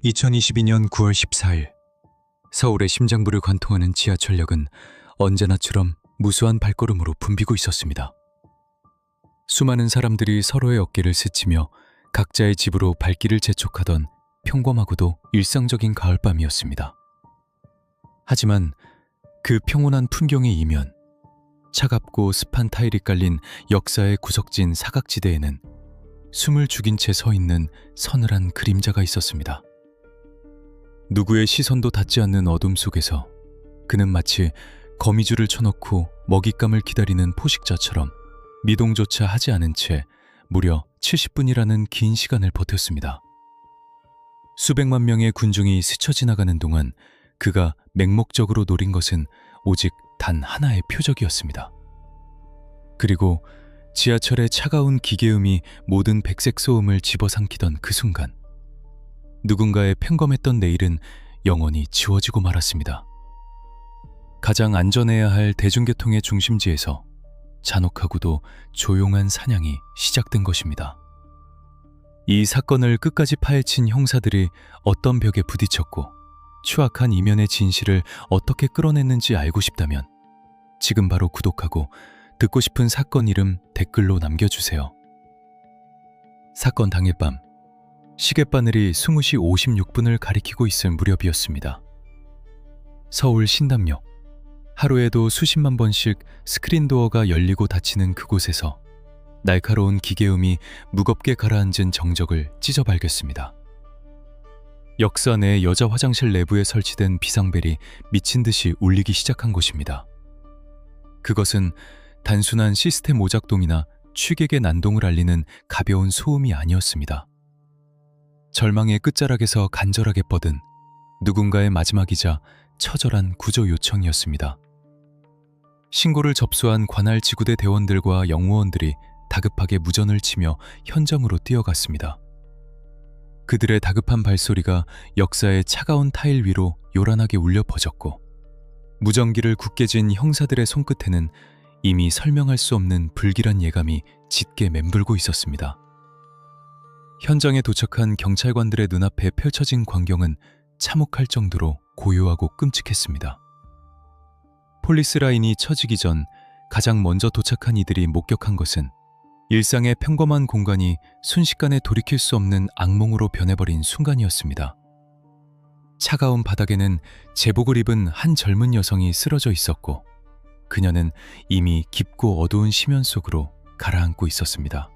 2022년 9월 14일 서울의 심장부를 관통하는 지하철역은 언제나처럼 무수한 발걸음으로 붐비고 있었습니다. 수많은 사람들이 서로의 어깨를 스치며 각자의 집으로 발길을 재촉하던 평범하고도 일상적인 가을밤이었습니다. 하지만 그 평온한 풍경의 이면, 차갑고 습한 타일이 깔린 역사의 구석진 사각지대에는 숨을 죽인 채 서 있는 서늘한 그림자가 있었습니다. 누구의 시선도 닿지 않는 어둠 속에서 그는 마치 거미줄을 쳐놓고 먹잇감을 기다리는 포식자처럼 미동조차 하지 않은 채 무려 70분이라는 긴 시간을 버텼습니다. 수백만 명의 군중이 스쳐 지나가는 동안 그가 맹목적으로 노린 것은 오직 단 하나의 표적이었습니다. 그리고 지하철의 차가운 기계음이 모든 백색 소음을 집어삼키던 그 순간, 누군가의 평범했던 내일은 영원히 지워지고 말았습니다. 가장 안전해야 할 대중교통의 중심지에서 잔혹하고도 조용한 사냥이 시작된 것입니다. 이 사건을 끝까지 파헤친 형사들이 어떤 벽에 부딪혔고 추악한 이면의 진실을 어떻게 끌어냈는지 알고 싶다면 지금 바로 구독하고 듣고 싶은 사건 이름 댓글로 남겨주세요. 사건 당일 밤, 시계바늘이 20시 56분을 가리키고 있을 무렵이었습니다. 서울 신담역, 하루에도 수십만 번씩 스크린도어가 열리고 닫히는 그곳에서 날카로운 기계음이 무겁게 가라앉은 정적을 찢어발겼습니다. 역사 내 여자 화장실 내부에 설치된 비상벨이 미친 듯이 울리기 시작한 곳입니다. 그것은 단순한 시스템 오작동이나 취객의 난동을 알리는 가벼운 소음이 아니었습니다. 절망의 끝자락에서 간절하게 뻗은 누군가의 마지막이자 처절한 구조 요청이었습니다. 신고를 접수한 관할 지구대 대원들과 영무원들이 다급하게 무전을 치며 현장으로 뛰어갔습니다. 그들의 다급한 발소리가 역사의 차가운 타일 위로 요란하게 울려 퍼졌고, 무전기를 굳게 쥔 형사들의 손끝에는 이미 설명할 수 없는 불길한 예감이 짙게 맴돌고 있었습니다. 현장에 도착한 경찰관들의 눈앞에 펼쳐진 광경은 참혹할 정도로 고요하고 끔찍했습니다. 폴리스 라인이 쳐지기 전 가장 먼저 도착한 이들이 목격한 것은 일상의 평범한 공간이 순식간에 돌이킬 수 없는 악몽으로 변해버린 순간이었습니다. 차가운 바닥에는 제복을 입은 한 젊은 여성이 쓰러져 있었고, 그녀는 이미 깊고 어두운 심연 속으로 가라앉고 있었습니다.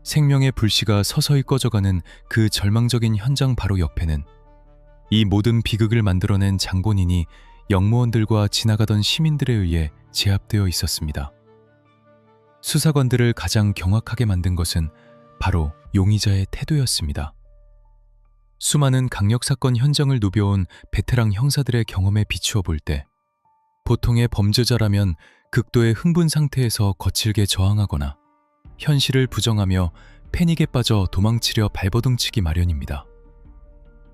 생명의 불씨가 서서히 꺼져가는 그 절망적인 현장 바로 옆에는 이 모든 비극을 만들어낸 장본인이 영무원들과 지나가던 시민들에 의해 제압되어 있었습니다. 수사관들을 가장 경악하게 만든 것은 바로 용의자의 태도였습니다. 수많은 강력사건 현장을 누벼온 베테랑 형사들의 경험에 비추어 볼 때 보통의 범죄자라면 극도의 흥분 상태에서 거칠게 저항하거나 현실을 부정하며 패닉에 빠져 도망치려 발버둥치기 마련입니다.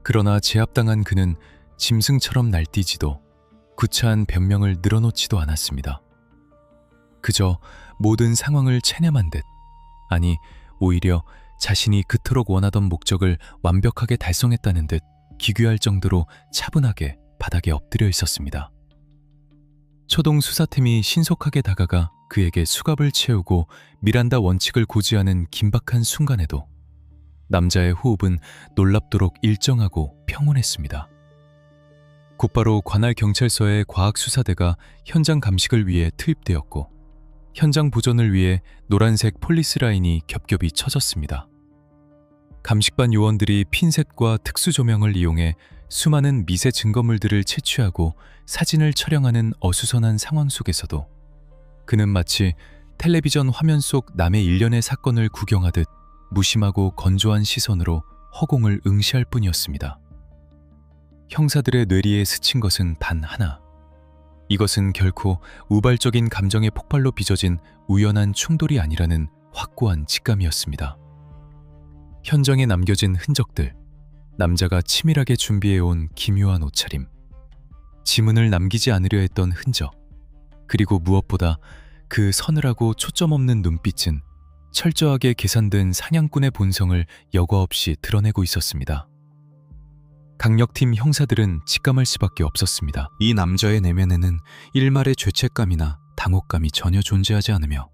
그러나 제압당한 그는 짐승처럼 날뛰지도 구차한 변명을 늘어놓지도 않았습니다. 그저 모든 상황을 체념한 듯, 아니 오히려 자신이 그토록 원하던 목적을 완벽하게 달성했다는 듯 기괴할 정도로 차분하게 바닥에 엎드려 있었습니다. 초동 수사팀이 신속하게 다가가 그에게 수갑을 채우고 미란다 원칙을 고지하는 긴박한 순간에도 남자의 호흡은 놀랍도록 일정하고 평온했습니다. 곧바로 관할 경찰서의 과학수사대가 현장 감식을 위해 투입되었고, 현장 보존을 위해 노란색 폴리스 라인이 겹겹이 쳐졌습니다. 감식반 요원들이 핀셋과 특수 조명을 이용해 수많은 미세 증거물들을 채취하고 사진을 촬영하는 어수선한 상황 속에서도 그는 마치 텔레비전 화면 속 남의 일련의 사건을 구경하듯 무심하고 건조한 시선으로 허공을 응시할 뿐이었습니다. 형사들의 뇌리에 스친 것은 단 하나. 이것은 결코 우발적인 감정의 폭발로 빚어진 우연한 충돌이 아니라는 확고한 직감이었습니다. 현장에 남겨진 흔적들, 남자가 치밀하게 준비해온 기묘한 옷차림, 지문을 남기지 않으려 했던 흔적, 그리고 무엇보다 그 서늘하고 초점 없는 눈빛은 철저하게 계산된 사냥꾼의 본성을 여과 없이 드러내고 있었습니다. 강력팀 형사들은 직감할 수밖에 없었습니다. 이 남자의 내면에는 일말의 죄책감이나 당혹감이 전혀 존재하지 않으며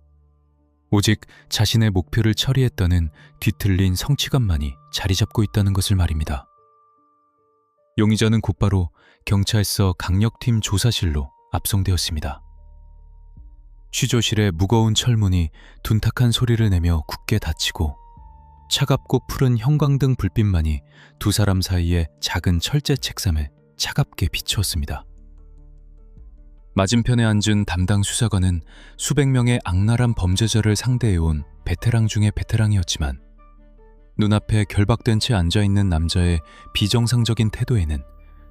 오직 자신의 목표를 처리했다는 뒤틀린 성취감만이 자리 잡고 있다는 것을 말입니다. 용의자는 곧바로 경찰서 강력팀 조사실로 압송되었습니다. 취조실의 무거운 철문이 둔탁한 소리를 내며 굳게 닫히고 차갑고 푸른 형광등 불빛만이 두 사람 사이의 작은 철제 책상을 차갑게 비추었습니다. 맞은편에 앉은 담당 수사관은 수백 명의 악랄한 범죄자를 상대해온 베테랑 중의 베테랑이었지만 눈앞에 결박된 채 앉아있는 남자의 비정상적인 태도에는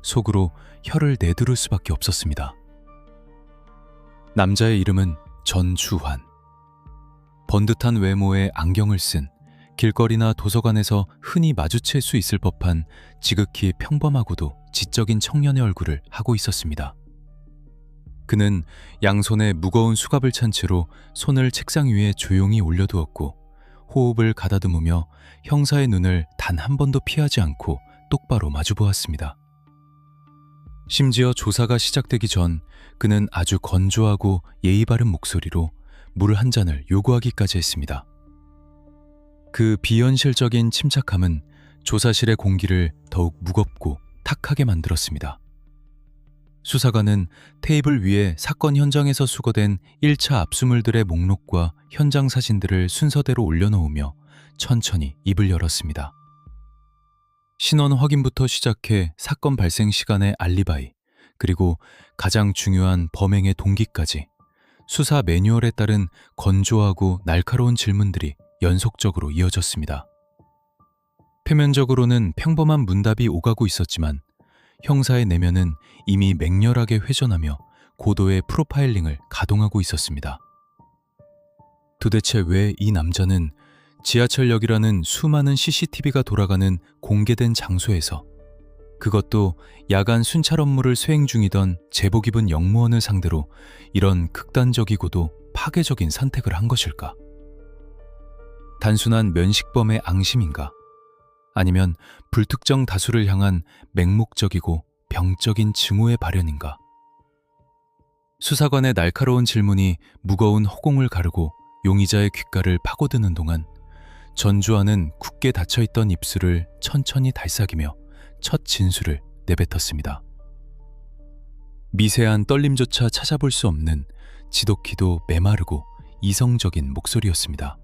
속으로 혀를 내두를 수밖에 없었습니다. 남자의 이름은 전주환. 번듯한 외모에 안경을 쓴 길거리나 도서관에서 흔히 마주칠 수 있을 법한 지극히 평범하고도 지적인 청년의 얼굴을 하고 있었습니다. 그는 양손에 무거운 수갑을 찬 채로 손을 책상 위에 조용히 올려두었고 호흡을 가다듬으며 형사의 눈을 단 한 번도 피하지 않고 똑바로 마주보았습니다. 심지어 조사가 시작되기 전 그는 아주 건조하고 예의 바른 목소리로 물 한 잔을 요구하기까지 했습니다. 그 비현실적인 침착함은 조사실의 공기를 더욱 무겁고 탁하게 만들었습니다. 수사관은 테이블 위에 사건 현장에서 수거된 1차 압수물들의 목록과 현장 사진들을 순서대로 올려놓으며 천천히 입을 열었습니다. 신원 확인부터 시작해 사건 발생 시간의 알리바이, 그리고 가장 중요한 범행의 동기까지 수사 매뉴얼에 따른 건조하고 날카로운 질문들이 연속적으로 이어졌습니다. 표면적으로는 평범한 문답이 오가고 있었지만 형사의 내면은 이미 맹렬하게 회전하며 고도의 프로파일링을 가동하고 있었습니다. 도대체 왜 이 남자는 지하철역이라는 수많은 CCTV가 돌아가는 공개된 장소에서, 그것도 야간 순찰 업무를 수행 중이던 제복 입은 영무원을 상대로 이런 극단적이고도 파괴적인 선택을 한 것일까? 단순한 면식범의 앙심인가? 아니면 불특정 다수를 향한 맹목적이고 병적인 증오의 발현인가? 수사관의 날카로운 질문이 무거운 허공을 가르고 용의자의 귓가를 파고드는 동안 전주환은 굳게 닫혀있던 입술을 천천히 달싹이며 첫 진술을 내뱉었습니다. 미세한 떨림조차 찾아볼 수 없는 지독히도 메마르고 이성적인 목소리였습니다.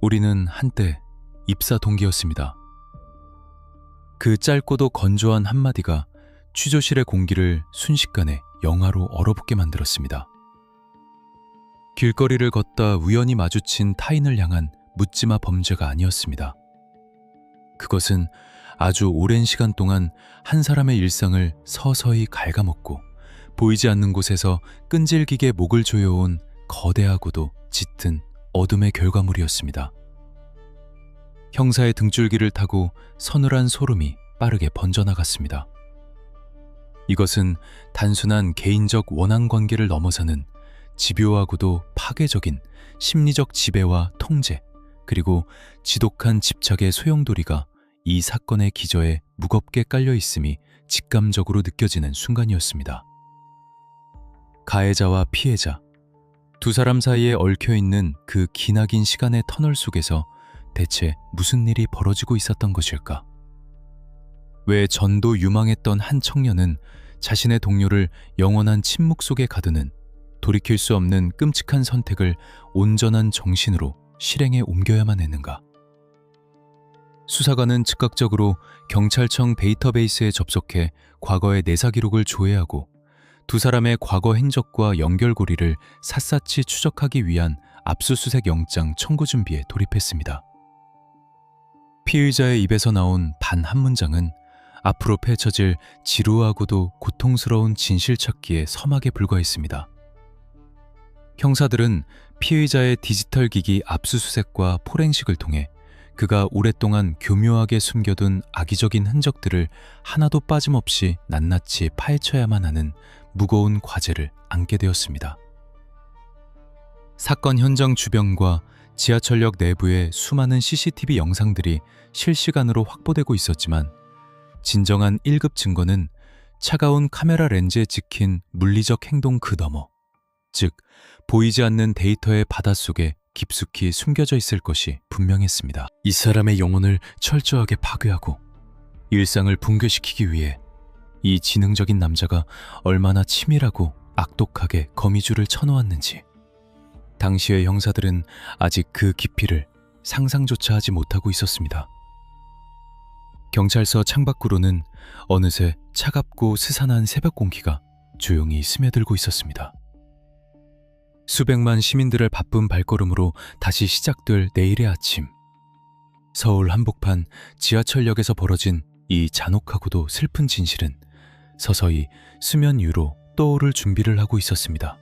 우리는 한때 입사 동기였습니다. 그 짧고도 건조한 한마디가 취조실의 공기를 순식간에 영하로 얼어붙게 만들었습니다. 길거리를 걷다 우연히 마주친 타인을 향한 묻지마 범죄가 아니었습니다. 그것은 아주 오랜 시간 동안 한 사람의 일상을 서서히 갉아먹고 보이지 않는 곳에서 끈질기게 목을 조여온 거대하고도 짙은 어둠의 결과물이었습니다. 형사의 등줄기를 타고 서늘한 소름이 빠르게 번져나갔습니다. 이것은 단순한 개인적 원한 관계를 넘어서는 집요하고도 파괴적인 심리적 지배와 통제, 그리고 지독한 집착의 소용돌이가 이 사건의 기저에 무겁게 깔려 있음이 직감적으로 느껴지는 순간이었습니다. 가해자와 피해자, 두 사람 사이에 얽혀있는 그 기나긴 시간의 터널 속에서 대체 무슨 일이 벌어지고 있었던 것일까? 왜 전도 유망했던 한 청년은 자신의 동료를 영원한 침묵 속에 가두는 돌이킬 수 없는 끔찍한 선택을 온전한 정신으로 실행에 옮겨야만 했는가? 수사관은 즉각적으로 경찰청 데이터베이스에 접속해 과거의 내사 기록을 조회하고 두 사람의 과거 행적과 연결고리를 샅샅이 추적하기 위한 압수수색 영장 청구 준비에 돌입했습니다. 피의자의 입에서 나온 단 한 문장은 앞으로 펼쳐질 지루하고도 고통스러운 진실 찾기의 서막에 불과했습니다. 형사들은 피의자의 디지털 기기 압수수색과 포렌식을 통해 그가 오랫동안 교묘하게 숨겨둔 악의적인 흔적들을 하나도 빠짐없이 낱낱이 파헤쳐야만 하는 무거운 과제를 안게 되었습니다. 사건 현장 주변과 지하철역 내부의 수많은 CCTV 영상들이 실시간으로 확보되고 있었지만 진정한 1급 증거는 차가운 카메라 렌즈에 찍힌 물리적 행동 그 너머, 즉 보이지 않는 데이터의 바닷속에 깊숙이 숨겨져 있을 것이 분명했습니다. 이 사람의 영혼을 철저하게 파괴하고 일상을 붕괴시키기 위해 이 지능적인 남자가 얼마나 치밀하고 악독하게 거미줄을 쳐놓았는지 당시의 형사들은 아직 그 깊이를 상상조차 하지 못하고 있었습니다. 경찰서 창밖으로는 어느새 차갑고 스산한 새벽 공기가 조용히 스며들고 있었습니다. 수백만 시민들의 바쁜 발걸음으로 다시 시작될 내일의 아침. 서울 한복판 지하철역에서 벌어진 이 잔혹하고도 슬픈 진실은 서서히 수면 위로 떠오를 준비를 하고 있었습니다.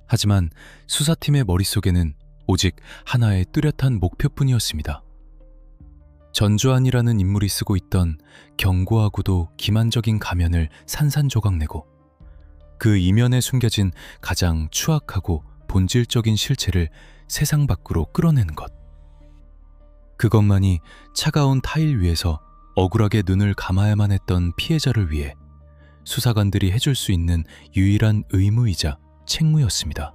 하지만 수사팀의 머릿속에는 오직 하나의 뚜렷한 목표뿐이었습니다. 전주환이라는 인물이 쓰고 있던 견고하고도 기만적인 가면을 산산조각내고 그 이면에 숨겨진 가장 추악하고 본질적인 실체를 세상 밖으로 끌어내는 것. 그것만이 차가운 타일 위에서 억울하게 눈을 감아야만 했던 피해자를 위해 수사관들이 해줄 수 있는 유일한 의무이자 책무였습니다.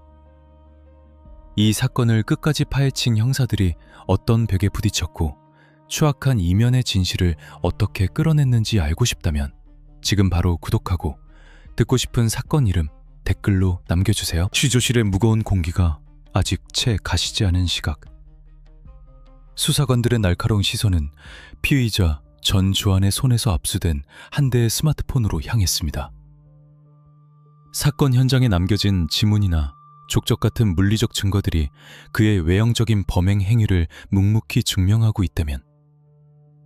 이 사건을 끝까지 파헤친 형사들이 어떤 벽에 부딪혔고 추악한 이면의 진실을 어떻게 끌어냈는지 알고 싶다면 지금 바로 구독하고 듣고 싶은 사건 이름 댓글로 남겨주세요. 취조실의 무거운 공기가 아직 채 가시지 않은 시각. 수사관들의 날카로운 시선은 피의자 전주환의 손에서 압수된 한 대의 스마트폰으로 향했습니다. 사건 현장에 남겨진 지문이나 족적 같은 물리적 증거들이 그의 외형적인 범행 행위를 묵묵히 증명하고 있다면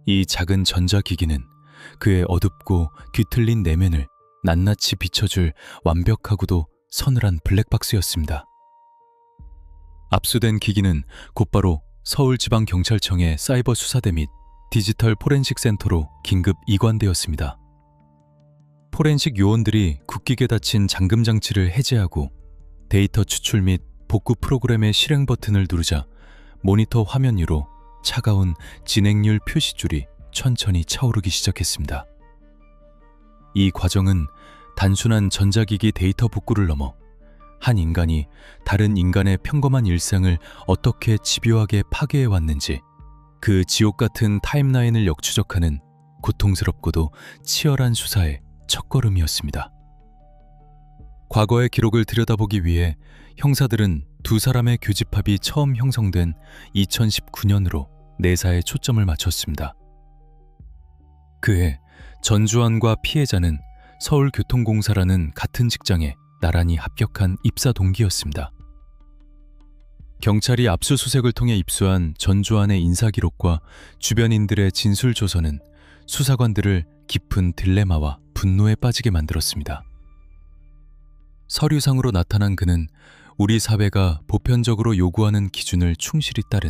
이 작은 전자기기는 그의 어둡고 뒤틀린 내면을 낱낱이 비춰줄 완벽하고도 서늘한 블랙박스였습니다. 압수된 기기는 곧바로 서울지방경찰청의 사이버 수사대 및 디지털 포렌식 센터로 긴급 이관되었습니다. 포렌식 요원들이 굳기게 닫힌 잠금 장치를 해제하고 데이터 추출 및 복구 프로그램의 실행 버튼을 누르자 모니터 화면 위로 차가운 진행률 표시줄이 천천히 차오르기 시작했습니다. 이 과정은 단순한 전자기기 데이터 복구를 넘어 한 인간이 다른 인간의 평범한 일상을 어떻게 집요하게 파괴해왔는지 그 지옥 같은 타임라인을 역추적하는 고통스럽고도 치열한 수사의 첫걸음이었습니다. 과거의 기록을 들여다보기 위해 형사들은 두 사람의 교집합이 처음 형성된 2019년으로 내사에 초점을 맞췄습니다. 그해 전주환과 피해자는 서울교통공사라는 같은 직장에 나란히 합격한 입사 동기였습니다. 경찰이 압수수색을 통해 입수한 전주환의 인사기록과 주변인들의 진술조서는 수사관들을 깊은 딜레마와 분노에 빠지게 만들었습니다. 서류상으로 나타난 그는 우리 사회가 보편적으로 요구하는 기준을 충실히 따른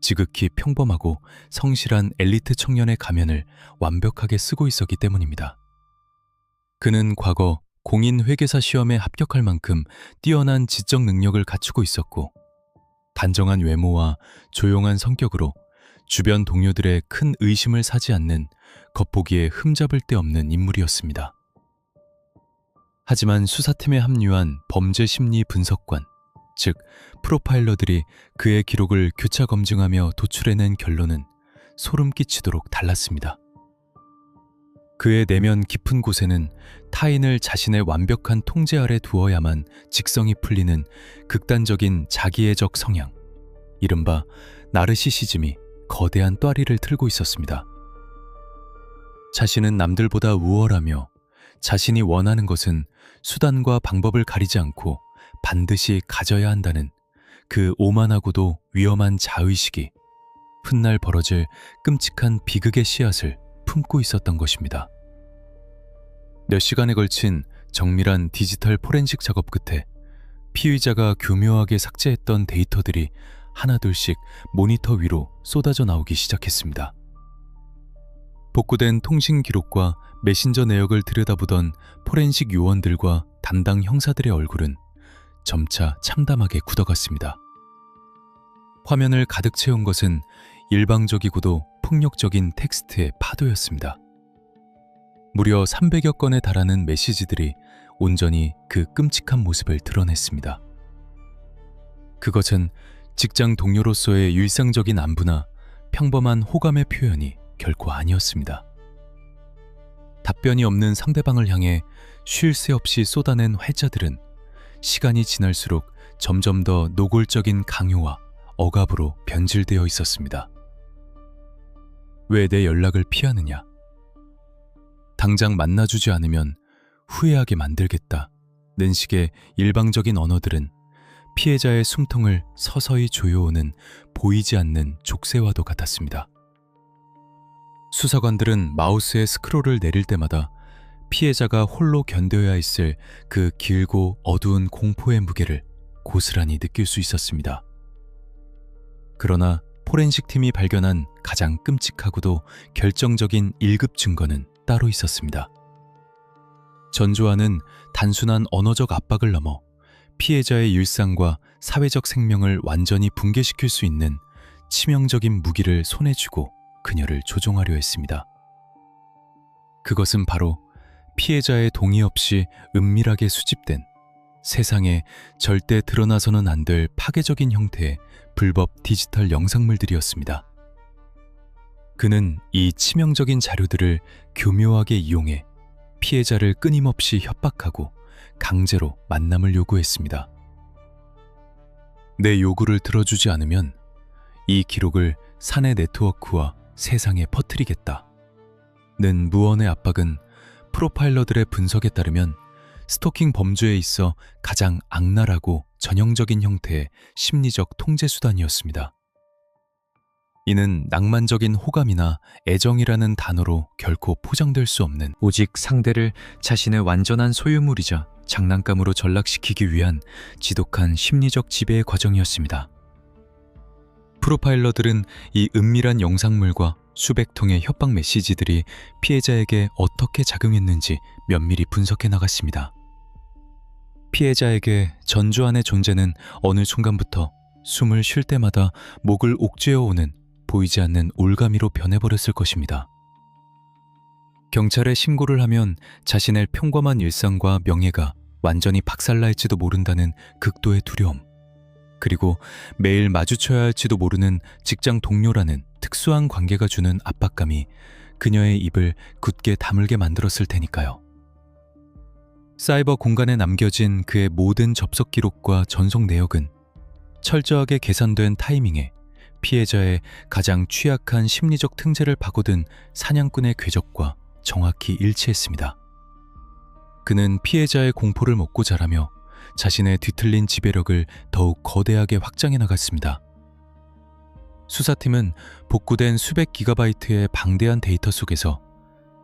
지극히 평범하고 성실한 엘리트 청년의 가면을 완벽하게 쓰고 있었기 때문입니다. 그는 과거 공인회계사 시험에 합격할 만큼 뛰어난 지적 능력을 갖추고 있었고 단정한 외모와 조용한 성격으로 주변 동료들의 큰 의심을 사지 않는 겉보기에 흠잡을 데 없는 인물이었습니다. 하지만 수사팀에 합류한 범죄심리 분석관, 즉 프로파일러들이 그의 기록을 교차 검증하며 도출해낸 결론은 소름 끼치도록 달랐습니다. 그의 내면 깊은 곳에는 타인을 자신의 완벽한 통제 아래 두어야만 직성이 풀리는 극단적인 자기애적 성향, 이른바 나르시시즘이 거대한 똬리를 틀고 있었습니다. 자신은 남들보다 우월하며 자신이 원하는 것은 수단과 방법을 가리지 않고 반드시 가져야 한다는 그 오만하고도 위험한 자의식이 훗날 벌어질 끔찍한 비극의 씨앗을 품고 있었던 것입니다. 몇 시간에 걸친 정밀한 디지털 포렌식 작업 끝에 피의자가 교묘하게 삭제했던 데이터들이 하나둘씩 모니터 위로 쏟아져 나오기 시작했습니다. 복구된 통신 기록과 메신저 내역을 들여다보던 포렌식 요원들과 담당 형사들의 얼굴은 점차 참담하게 굳어갔습니다. 화면을 가득 채운 것은 일방적이고도 폭력적인 텍스트의 파도였습니다. 무려 300여 건에 달하는 메시지들이 온전히 그 끔찍한 모습을 드러냈습니다. 그것은 직장 동료로서의 일상적인 안부나 평범한 호감의 표현이 결코 아니었습니다. 답변이 없는 상대방을 향해 쉴 새 없이 쏟아낸 회자들은 시간이 지날수록 점점 더 노골적인 강요와 억압으로 변질되어 있었습니다. 왜 내 연락을 피하느냐? 당장 만나주지 않으면 후회하게 만들겠다는 식의 일방적인 언어들은 피해자의 숨통을 서서히 조여오는 보이지 않는 족쇄와도 같았습니다. 수사관들은 마우스의 스크롤을 내릴 때마다 피해자가 홀로 견뎌야 했을 그 길고 어두운 공포의 무게를 고스란히 느낄 수 있었습니다. 그러나 포렌식 팀이 발견한 가장 끔찍하고도 결정적인 1급 증거는 따로 있었습니다. 전조아는 단순한 언어적 압박을 넘어 피해자의 일상과 사회적 생명을 완전히 붕괴시킬 수 있는 치명적인 무기를 손에 쥐고 그녀를 조종하려 했습니다. 그것은 바로 피해자의 동의 없이 은밀하게 수집된 세상에 절대 드러나서는 안 될 파괴적인 형태의 불법 디지털 영상물들이었습니다. 그는 이 치명적인 자료들을 교묘하게 이용해 피해자를 끊임없이 협박하고 강제로 만남을 요구했습니다. 내 요구를 들어주지 않으면 이 기록을 사내 네트워크와 세상에 퍼뜨리겠다. 는 무언의 압박은 프로파일러들의 분석에 따르면 스토킹 범죄에 있어 가장 악랄하고 전형적인 형태의 심리적 통제 수단이었습니다. 이는 낭만적인 호감이나 애정이라는 단어로 결코 포장될 수 없는, 오직 상대를 자신의 완전한 소유물이자 장난감으로 전락시키기 위한 지독한 심리적 지배의 과정이었습니다. 프로파일러들은 이 은밀한 영상물과 수백 통의 협박 메시지들이 피해자에게 어떻게 작용했는지 면밀히 분석해 나갔습니다. 피해자에게 전조안의 존재는 어느 순간부터 숨을 쉴 때마다 목을 옥죄어오는 보이지 않는 올가미로 변해버렸을 것입니다. 경찰에 신고를 하면 자신의 평범한 일상과 명예가 완전히 박살날지도 모른다는 극도의 두려움, 그리고 매일 마주쳐야 할지도 모르는 직장 동료라는 특수한 관계가 주는 압박감이 그녀의 입을 굳게 다물게 만들었을 테니까요. 사이버 공간에 남겨진 그의 모든 접속 기록과 전송 내역은 철저하게 계산된 타이밍에 피해자의 가장 취약한 심리적 특징을 파고든 사냥꾼의 궤적과 정확히 일치했습니다. 그는 피해자의 공포를 먹고 자라며 자신의 뒤틀린 지배력을 더욱 거대하게 확장해 나갔습니다. 수사팀은 복구된 수백 기가바이트의 방대한 데이터 속에서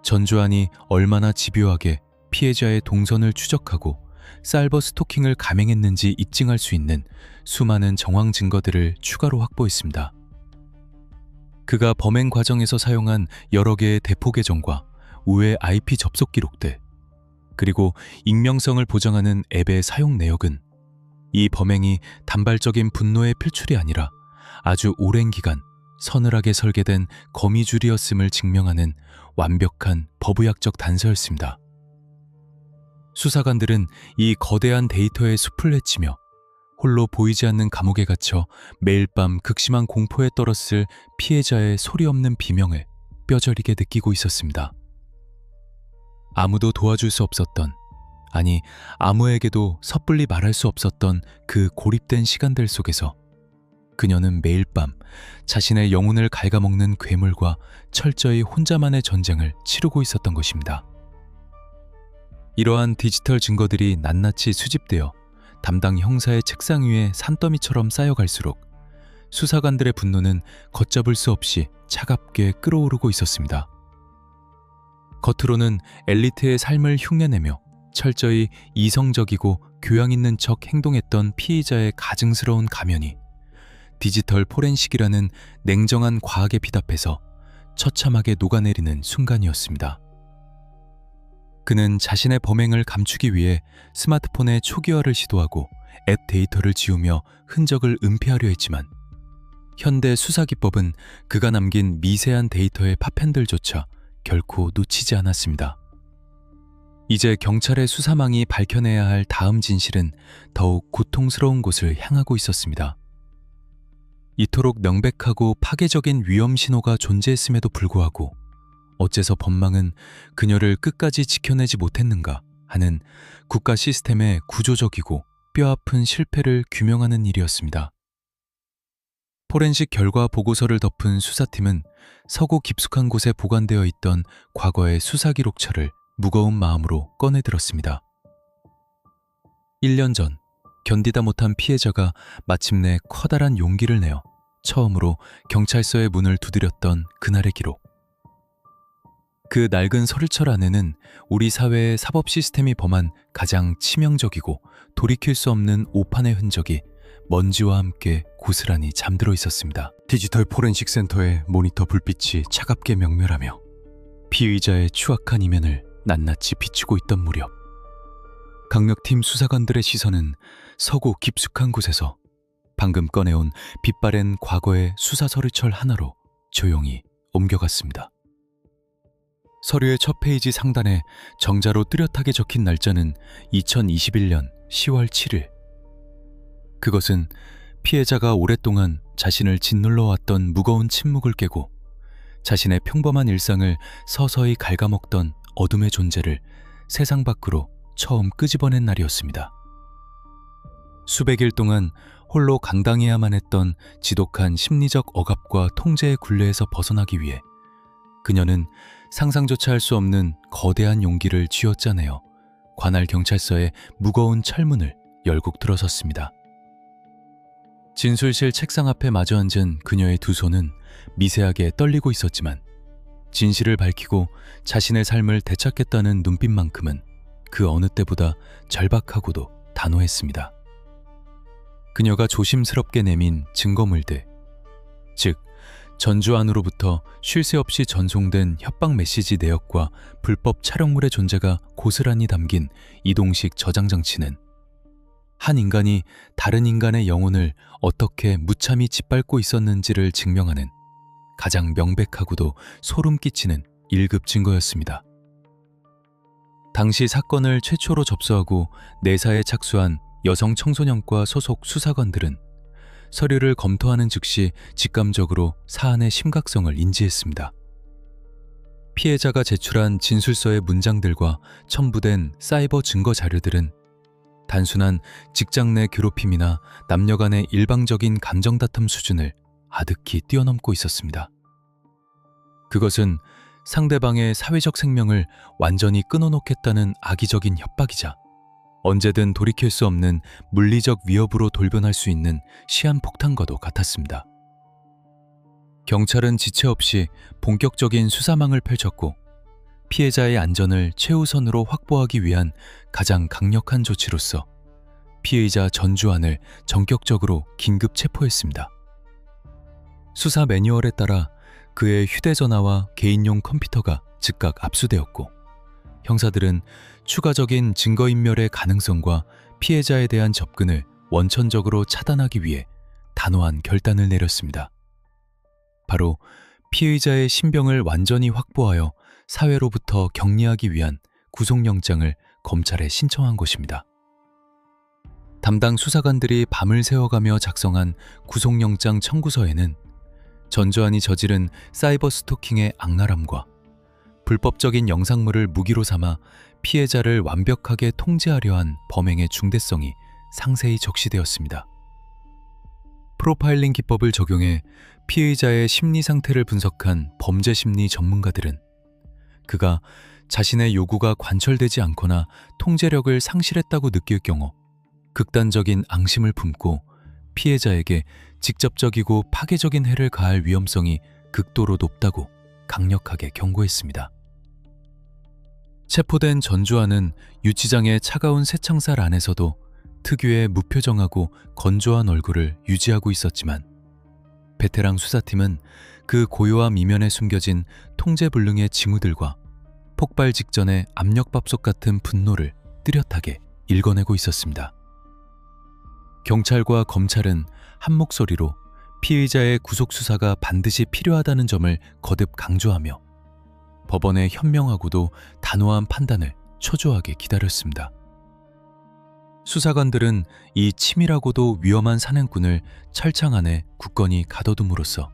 전조안이 얼마나 집요하게 피해자의 동선을 추적하고 사이버 스토킹을 감행했는지 입증할 수 있는 수많은 정황 증거들을 추가로 확보했습니다. 그가 범행 과정에서 사용한 여러 개의 대포 계정과 우회 IP 접속 기록들, 그리고 익명성을 보장하는 앱의 사용 내역은 이 범행이 단발적인 분노의 필출이 아니라 아주 오랜 기간 서늘하게 설계된 거미줄이었음을 증명하는 완벽한 법의학적 단서였습니다. 수사관들은 이 거대한 데이터의 숲을 헤치며 홀로 보이지 않는 감옥에 갇혀 매일 밤 극심한 공포에 떨었을 피해자의 소리 없는 비명을 뼈저리게 느끼고 있었습니다. 아무도 도와줄 수 없었던, 아니 아무에게도 섣불리 말할 수 없었던 그 고립된 시간들 속에서 그녀는 매일 밤 자신의 영혼을 갉아먹는 괴물과 철저히 혼자만의 전쟁을 치르고 있었던 것입니다. 이러한 디지털 증거들이 낱낱이 수집되어 담당 형사의 책상 위에 산더미처럼 쌓여갈수록 수사관들의 분노는 걷잡을 수 없이 차갑게 끓어오르고 있었습니다. 겉으로는 엘리트의 삶을 흉내내며 철저히 이성적이고 교양 있는 척 행동했던 피의자의 가증스러운 가면이 디지털 포렌식이라는 냉정한 과학에 비답해서 처참하게 녹아내리는 순간이었습니다. 그는 자신의 범행을 감추기 위해 스마트폰의 초기화를 시도하고 앱 데이터를 지우며 흔적을 은폐하려 했지만 현대 수사기법은 그가 남긴 미세한 데이터의 파편들조차 결코 놓치지 않았습니다. 이제 경찰의 수사망이 밝혀내야 할 다음 진실은 더욱 고통스러운 곳을 향하고 있었습니다. 이토록 명백하고 파괴적인 위험 신호가 존재했음에도 불구하고 어째서 법망은 그녀를 끝까지 지켜내지 못했는가 하는 국가 시스템의 구조적이고 뼈아픈 실패를 규명하는 일이었습니다. 포렌식 결과 보고서를 덮은 수사팀은 서고 깊숙한 곳에 보관되어 있던 과거의 수사 기록처를 무거운 마음으로 꺼내들었습니다. 1년 전 견디다 못한 피해자가 마침내 커다란 용기를 내어 처음으로 경찰서의 문을 두드렸던 그날의 기록. 그 낡은 서류철 안에는 우리 사회의 사법 시스템이 범한 가장 치명적이고 돌이킬 수 없는 오판의 흔적이 먼지와 함께 고스란히 잠들어 있었습니다. 디지털 포렌식 센터의 모니터 불빛이 차갑게 명멸하며 피의자의 추악한 이면을 낱낱이 비추고 있던 무렵, 강력팀 수사관들의 시선은 서고 깊숙한 곳에서 방금 꺼내온 빛바랜 과거의 수사 서류철 하나로 조용히 옮겨갔습니다. 서류의 첫 페이지 상단에 정자로 뚜렷하게 적힌 날짜는 2021년 10월 7일. 그것은 피해자가 오랫동안 자신을 짓눌러 왔던 무거운 침묵을 깨고 자신의 평범한 일상을 서서히 갉아먹던 어둠의 존재를 세상 밖으로 처음 끄집어낸 날이었습니다. 수백 일 동안 홀로 강당해야만 했던 지독한 심리적 억압과 통제의 굴레에서 벗어나기 위해 그녀는 상상조차 할 수 없는 거대한 용기를 쥐어짜내어 관할 경찰서의 무거운 철문을 열고 들어섰습니다. 진술실 책상 앞에 마주 앉은 그녀의 두 손은 미세하게 떨리고 있었지만 진실을 밝히고 자신의 삶을 되찾겠다는 눈빛만큼은 그 어느 때보다 절박하고도 단호했습니다. 그녀가 조심스럽게 내민 증거물들, 즉 전주 안으로부터 쉴 새 없이 전송된 협박 메시지 내역과 불법 촬영물의 존재가 고스란히 담긴 이동식 저장 장치는 한 인간이 다른 인간의 영혼을 어떻게 무참히 짓밟고 있었는지를 증명하는 가장 명백하고도 소름 끼치는 1급 증거였습니다. 당시 사건을 최초로 접수하고 내사에 착수한 여성 청소년과 소속 수사관들은 서류를 검토하는 즉시 직감적으로 사안의 심각성을 인지했습니다. 피해자가 제출한 진술서의 문장들과 첨부된 사이버 증거 자료들은 단순한 직장 내 괴롭힘이나 남녀 간의 일방적인 감정 다툼 수준을 아득히 뛰어넘고 있었습니다. 그것은 상대방의 사회적 생명을 완전히 끊어놓겠다는 악의적인 협박이자 언제든 돌이킬 수 없는 물리적 위협으로 돌변할 수 있는 시한폭탄과도 같았습니다. 경찰은 지체 없이 본격적인 수사망을 펼쳤고 피해자의 안전을 최우선으로 확보하기 위한 가장 강력한 조치로서 피의자 전주환을 전격적으로 긴급 체포했습니다. 수사 매뉴얼에 따라 그의 휴대전화와 개인용 컴퓨터가 즉각 압수되었고 형사들은 추가적인 증거인멸의 가능성과 피해자에 대한 접근을 원천적으로 차단하기 위해 단호한 결단을 내렸습니다. 바로 피의자의 신병을 완전히 확보하여 사회로부터 격리하기 위한 구속영장을 검찰에 신청한 것입니다. 담당 수사관들이 밤을 새워가며 작성한 구속영장 청구서에는 전주환이 저지른 사이버 스토킹의 악랄함과 불법적인 영상물을 무기로 삼아 피해자를 완벽하게 통제하려 한 범행의 중대성이 상세히 적시되었습니다. 프로파일링 기법을 적용해 피의자의 심리 상태를 분석한 범죄 심리 전문가들은 그가 자신의 요구가 관철되지 않거나 통제력을 상실했다고 느낄 경우 극단적인 앙심을 품고 피해자에게 직접적이고 파괴적인 해를 가할 위험성이 극도로 높다고 강력하게 경고했습니다. 체포된 전주환은 유치장의 차가운 새창살 안에서도 특유의 무표정하고 건조한 얼굴을 유지하고 있었지만 베테랑 수사팀은 그 고요함 이면에 숨겨진 통제불능의 징후들과 폭발 직전의 압력밥솥 같은 분노를 뚜렷하게 읽어내고 있었습니다. 경찰과 검찰은 한 목소리로 피의자의 구속수사가 반드시 필요하다는 점을 거듭 강조하며 법원의 현명하고도 단호한 판단을 초조하게 기다렸습니다. 수사관들은 이 치밀하고도 위험한 산행꾼을 철창 안에 굳건히 가둬둠으로써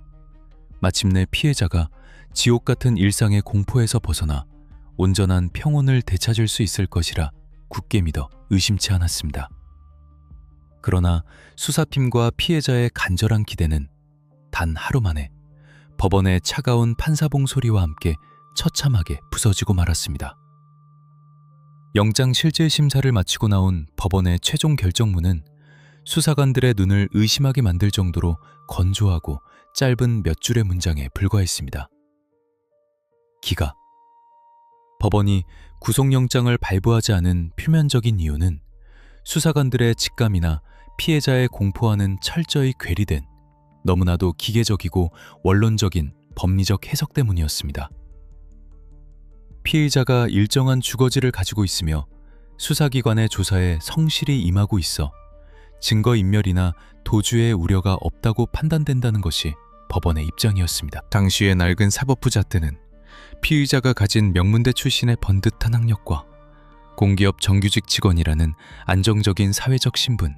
마침내 피해자가 지옥 같은 일상의 공포에서 벗어나 온전한 평온을 되찾을 수 있을 것이라 굳게 믿어 의심치 않았습니다. 그러나 수사팀과 피해자의 간절한 기대는 단 하루 만에 법원의 차가운 판사봉 소리와 함께 처참하게 부서지고 말았습니다. 영장 실질 심사를 마치고 나온 법원의 최종 결정문은 수사관들의 눈을 의심하게 만들 정도로 건조하고 짧은 몇 줄의 문장에 불과했습니다. 기가. 법원이 구속영장을 발부하지 않은 표면적인 이유는 수사관들의 직감이나 피해자의 공포와는 철저히 괴리된 너무나도 기계적이고 원론적인 법리적 해석 때문이었습니다. 피의자가 일정한 주거지를 가지고 있으며 수사기관의 조사에 성실히 임하고 있어 증거인멸이나 도주의 우려가 없다고 판단된다는 것이 법원의 입장이었습니다. 당시의 낡은 사법부 잣대는 피의자가 가진 명문대 출신의 번듯한 학력과 공기업 정규직 직원이라는 안정적인 사회적 신분,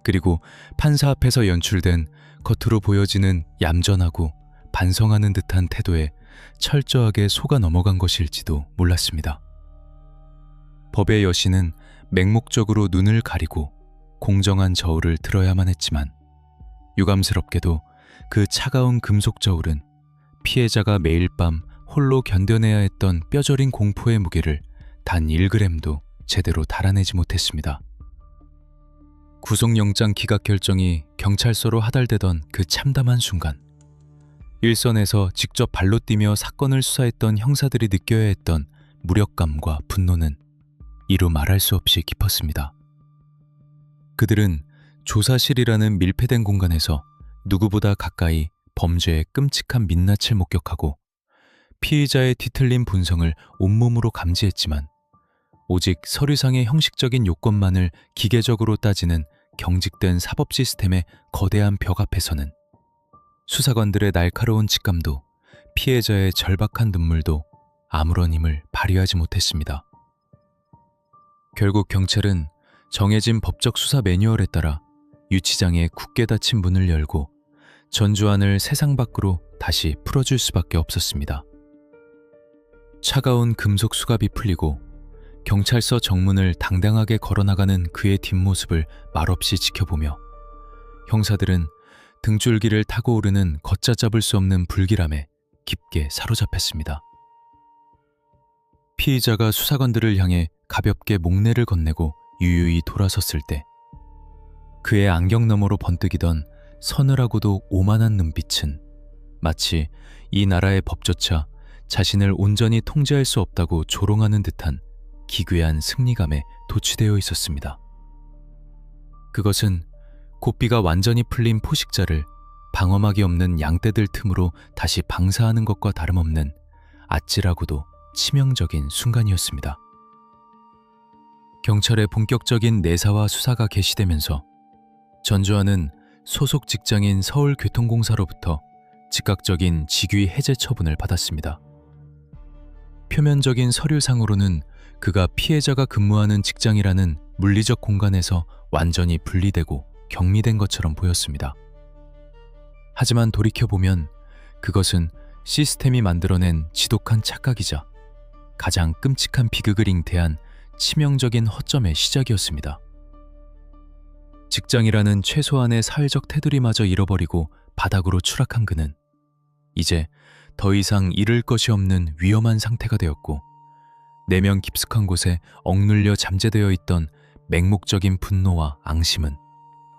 그리고 판사 앞에서 연출된 겉으로 보여지는 얌전하고 반성하는 듯한 태도에 철저하게 속아 넘어간 것일지도 몰랐습니다. 법의 여신은 맹목적으로 눈을 가리고 공정한 저울을 들어야만 했지만 유감스럽게도 그 차가운 금속 저울은 피해자가 매일 밤 홀로 견뎌내야 했던 뼈저린 공포의 무게를 단 1g도 제대로 달아내지 못했습니다. 구속영장 기각 결정이 경찰서로 하달되던 그 참담한 순간, 일선에서 직접 발로 뛰며 사건을 수사했던 형사들이 느껴야 했던 무력감과 분노는 이루 말할 수 없이 깊었습니다. 그들은 조사실이라는 밀폐된 공간에서 누구보다 가까이 범죄의 끔찍한 민낯을 목격하고 피의자의 뒤틀린 본성을 온몸으로 감지했지만 오직 서류상의 형식적인 요건만을 기계적으로 따지는 경직된 사법 시스템의 거대한 벽 앞에서는 수사관들의 날카로운 직감도 피해자의 절박한 눈물도 아무런 힘을 발휘하지 못했습니다. 결국 경찰은 정해진 법적 수사 매뉴얼에 따라 유치장에 굳게 닫힌 문을 열고 전주안을 세상 밖으로 다시 풀어줄 수밖에 없었습니다. 차가운 금속 수갑이 풀리고 경찰서 정문을 당당하게 걸어나가는 그의 뒷모습을 말없이 지켜보며 형사들은 등줄기를 타고 오르는 걷잡을 수 없는 불길함에 깊게 사로잡혔습니다. 피의자가 수사관들을 향해 가볍게 목례를 건네고 유유히 돌아섰을 때 그의 안경 너머로 번뜩이던 서늘하고도 오만한 눈빛은 마치 이 나라의 법조차 자신을 온전히 통제할 수 없다고 조롱하는 듯한 기괴한 승리감에 도취되어 있었습니다. 그것은 고삐가 완전히 풀린 포식자를 방어막이 없는 양떼들 틈으로 다시 방사하는 것과 다름없는 아찔하고도 치명적인 순간이었습니다. 경찰의 본격적인 내사와 수사가 개시되면서 전주환은 소속 직장인 서울교통공사로부터 즉각적인 직위 해제 처분을 받았습니다. 표면적인 서류상으로는 그가 피해자가 근무하는 직장이라는 물리적 공간에서 완전히 분리되고 격리된 것처럼 보였습니다. 하지만 돌이켜보면 그것은 시스템이 만들어낸 지독한 착각이자 가장 끔찍한 비극을 잉태한 치명적인 허점의 시작이었습니다. 직장이라는 최소한의 사회적 테두리마저 잃어버리고 바닥으로 추락한 그는 이제 더 이상 잃을 것이 없는 위험한 상태가 되었고 내면 깊숙한 곳에 억눌려 잠재되어 있던 맹목적인 분노와 앙심은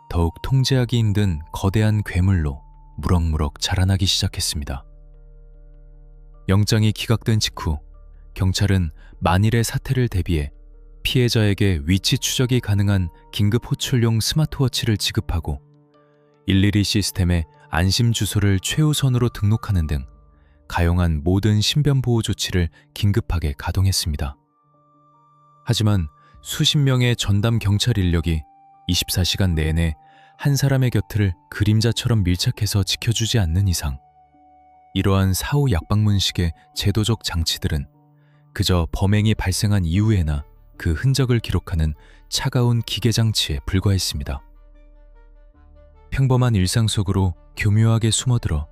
더욱 통제하기 힘든 거대한 괴물로 무럭무럭 자라나기 시작했습니다. 영장이 기각된 직후 경찰은 만일의 사태를 대비해 피해자에게 위치 추적이 가능한 긴급 호출용 스마트워치를 지급하고 112 시스템에 안심 주소를 최우선으로 등록하는 등 가용한 모든 신변보호 조치를 긴급하게 가동했습니다. 하지만 수십 명의 전담 경찰 인력이 24시간 내내 한 사람의 곁을 그림자처럼 밀착해서 지켜주지 않는 이상 이러한 사후 약방문식의 제도적 장치들은 그저 범행이 발생한 이후에나 그 흔적을 기록하는 차가운 기계장치에 불과했습니다. 평범한 일상 속으로 교묘하게 숨어들어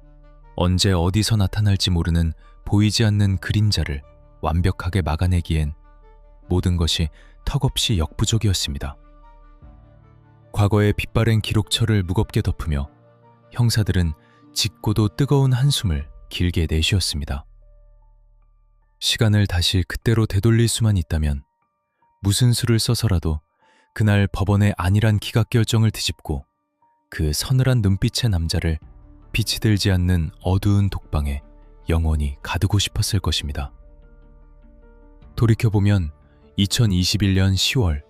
언제 어디서 나타날지 모르는 보이지 않는 그림자를 완벽하게 막아내기엔 모든 것이 턱없이 역부족이었습니다. 과거의 빛바랜 기록처를 무겁게 덮으며 형사들은 짙고도 뜨거운 한숨을 길게 내쉬었습니다. 시간을 다시 그때로 되돌릴 수만 있다면 무슨 수를 써서라도 그날 법원의 안일한 기각결정을 뒤집고 그 서늘한 눈빛의 남자를 빛이 들지 않는 어두운 독방에 영원히 가두고 싶었을 것입니다. 돌이켜보면 2021년 10월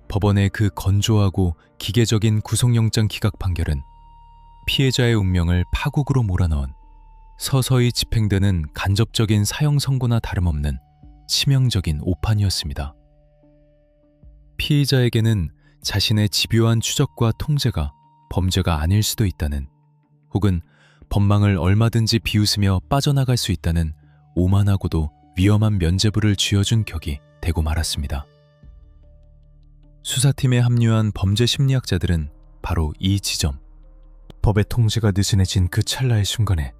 법원의 그 건조하고 기계적인 구속영장 기각 판결은 피해자의 운명을 파국으로 몰아넣은 서서히 집행되는 간접적인 사형 선고나 다름없는 치명적인 오판이었습니다. 피의자에게는 자신의 집요한 추적과 통제가 범죄가 아닐 수도 있다는, 혹은 법망을 얼마든지 비웃으며 빠져나갈 수 있다는 오만하고도 위험한 면죄부를 쥐어준 격이 되고 말았습니다. 수사팀에 합류한 범죄 심리학자들은 바로 이 지점, 법의 통제가 느슨해진 그 찰나의 순간에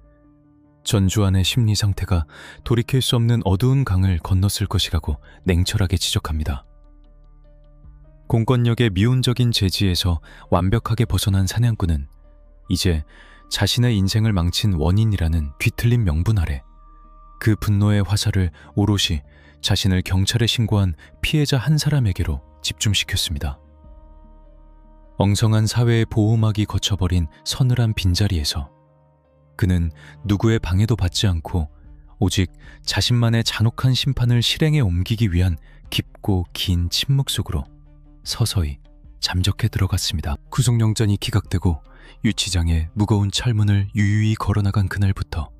전주환의 심리 상태가 돌이킬 수 없는 어두운 강을 건넜을 것이라고 냉철하게 지적합니다. 공권력의 미온적인 제지에서 완벽하게 벗어난 사냥꾼은 이제 자신의 인생을 망친 원인이라는 뒤틀린 명분 아래 그 분노의 화살을 오롯이 자신을 경찰에 신고한 피해자 한 사람에게로 집중시켰습니다. 엉성한 사회의 보호막이 거쳐버린 서늘한 빈자리에서 그는 누구의 방해도 받지 않고 오직 자신만의 잔혹한 심판을 실행에 옮기기 위한 깊고 긴 침묵 속으로 서서히 잠적해 들어갔습니다. 구속영장이 기각되고 유치장에 무거운 철문을 유유히 걸어나간 그날부터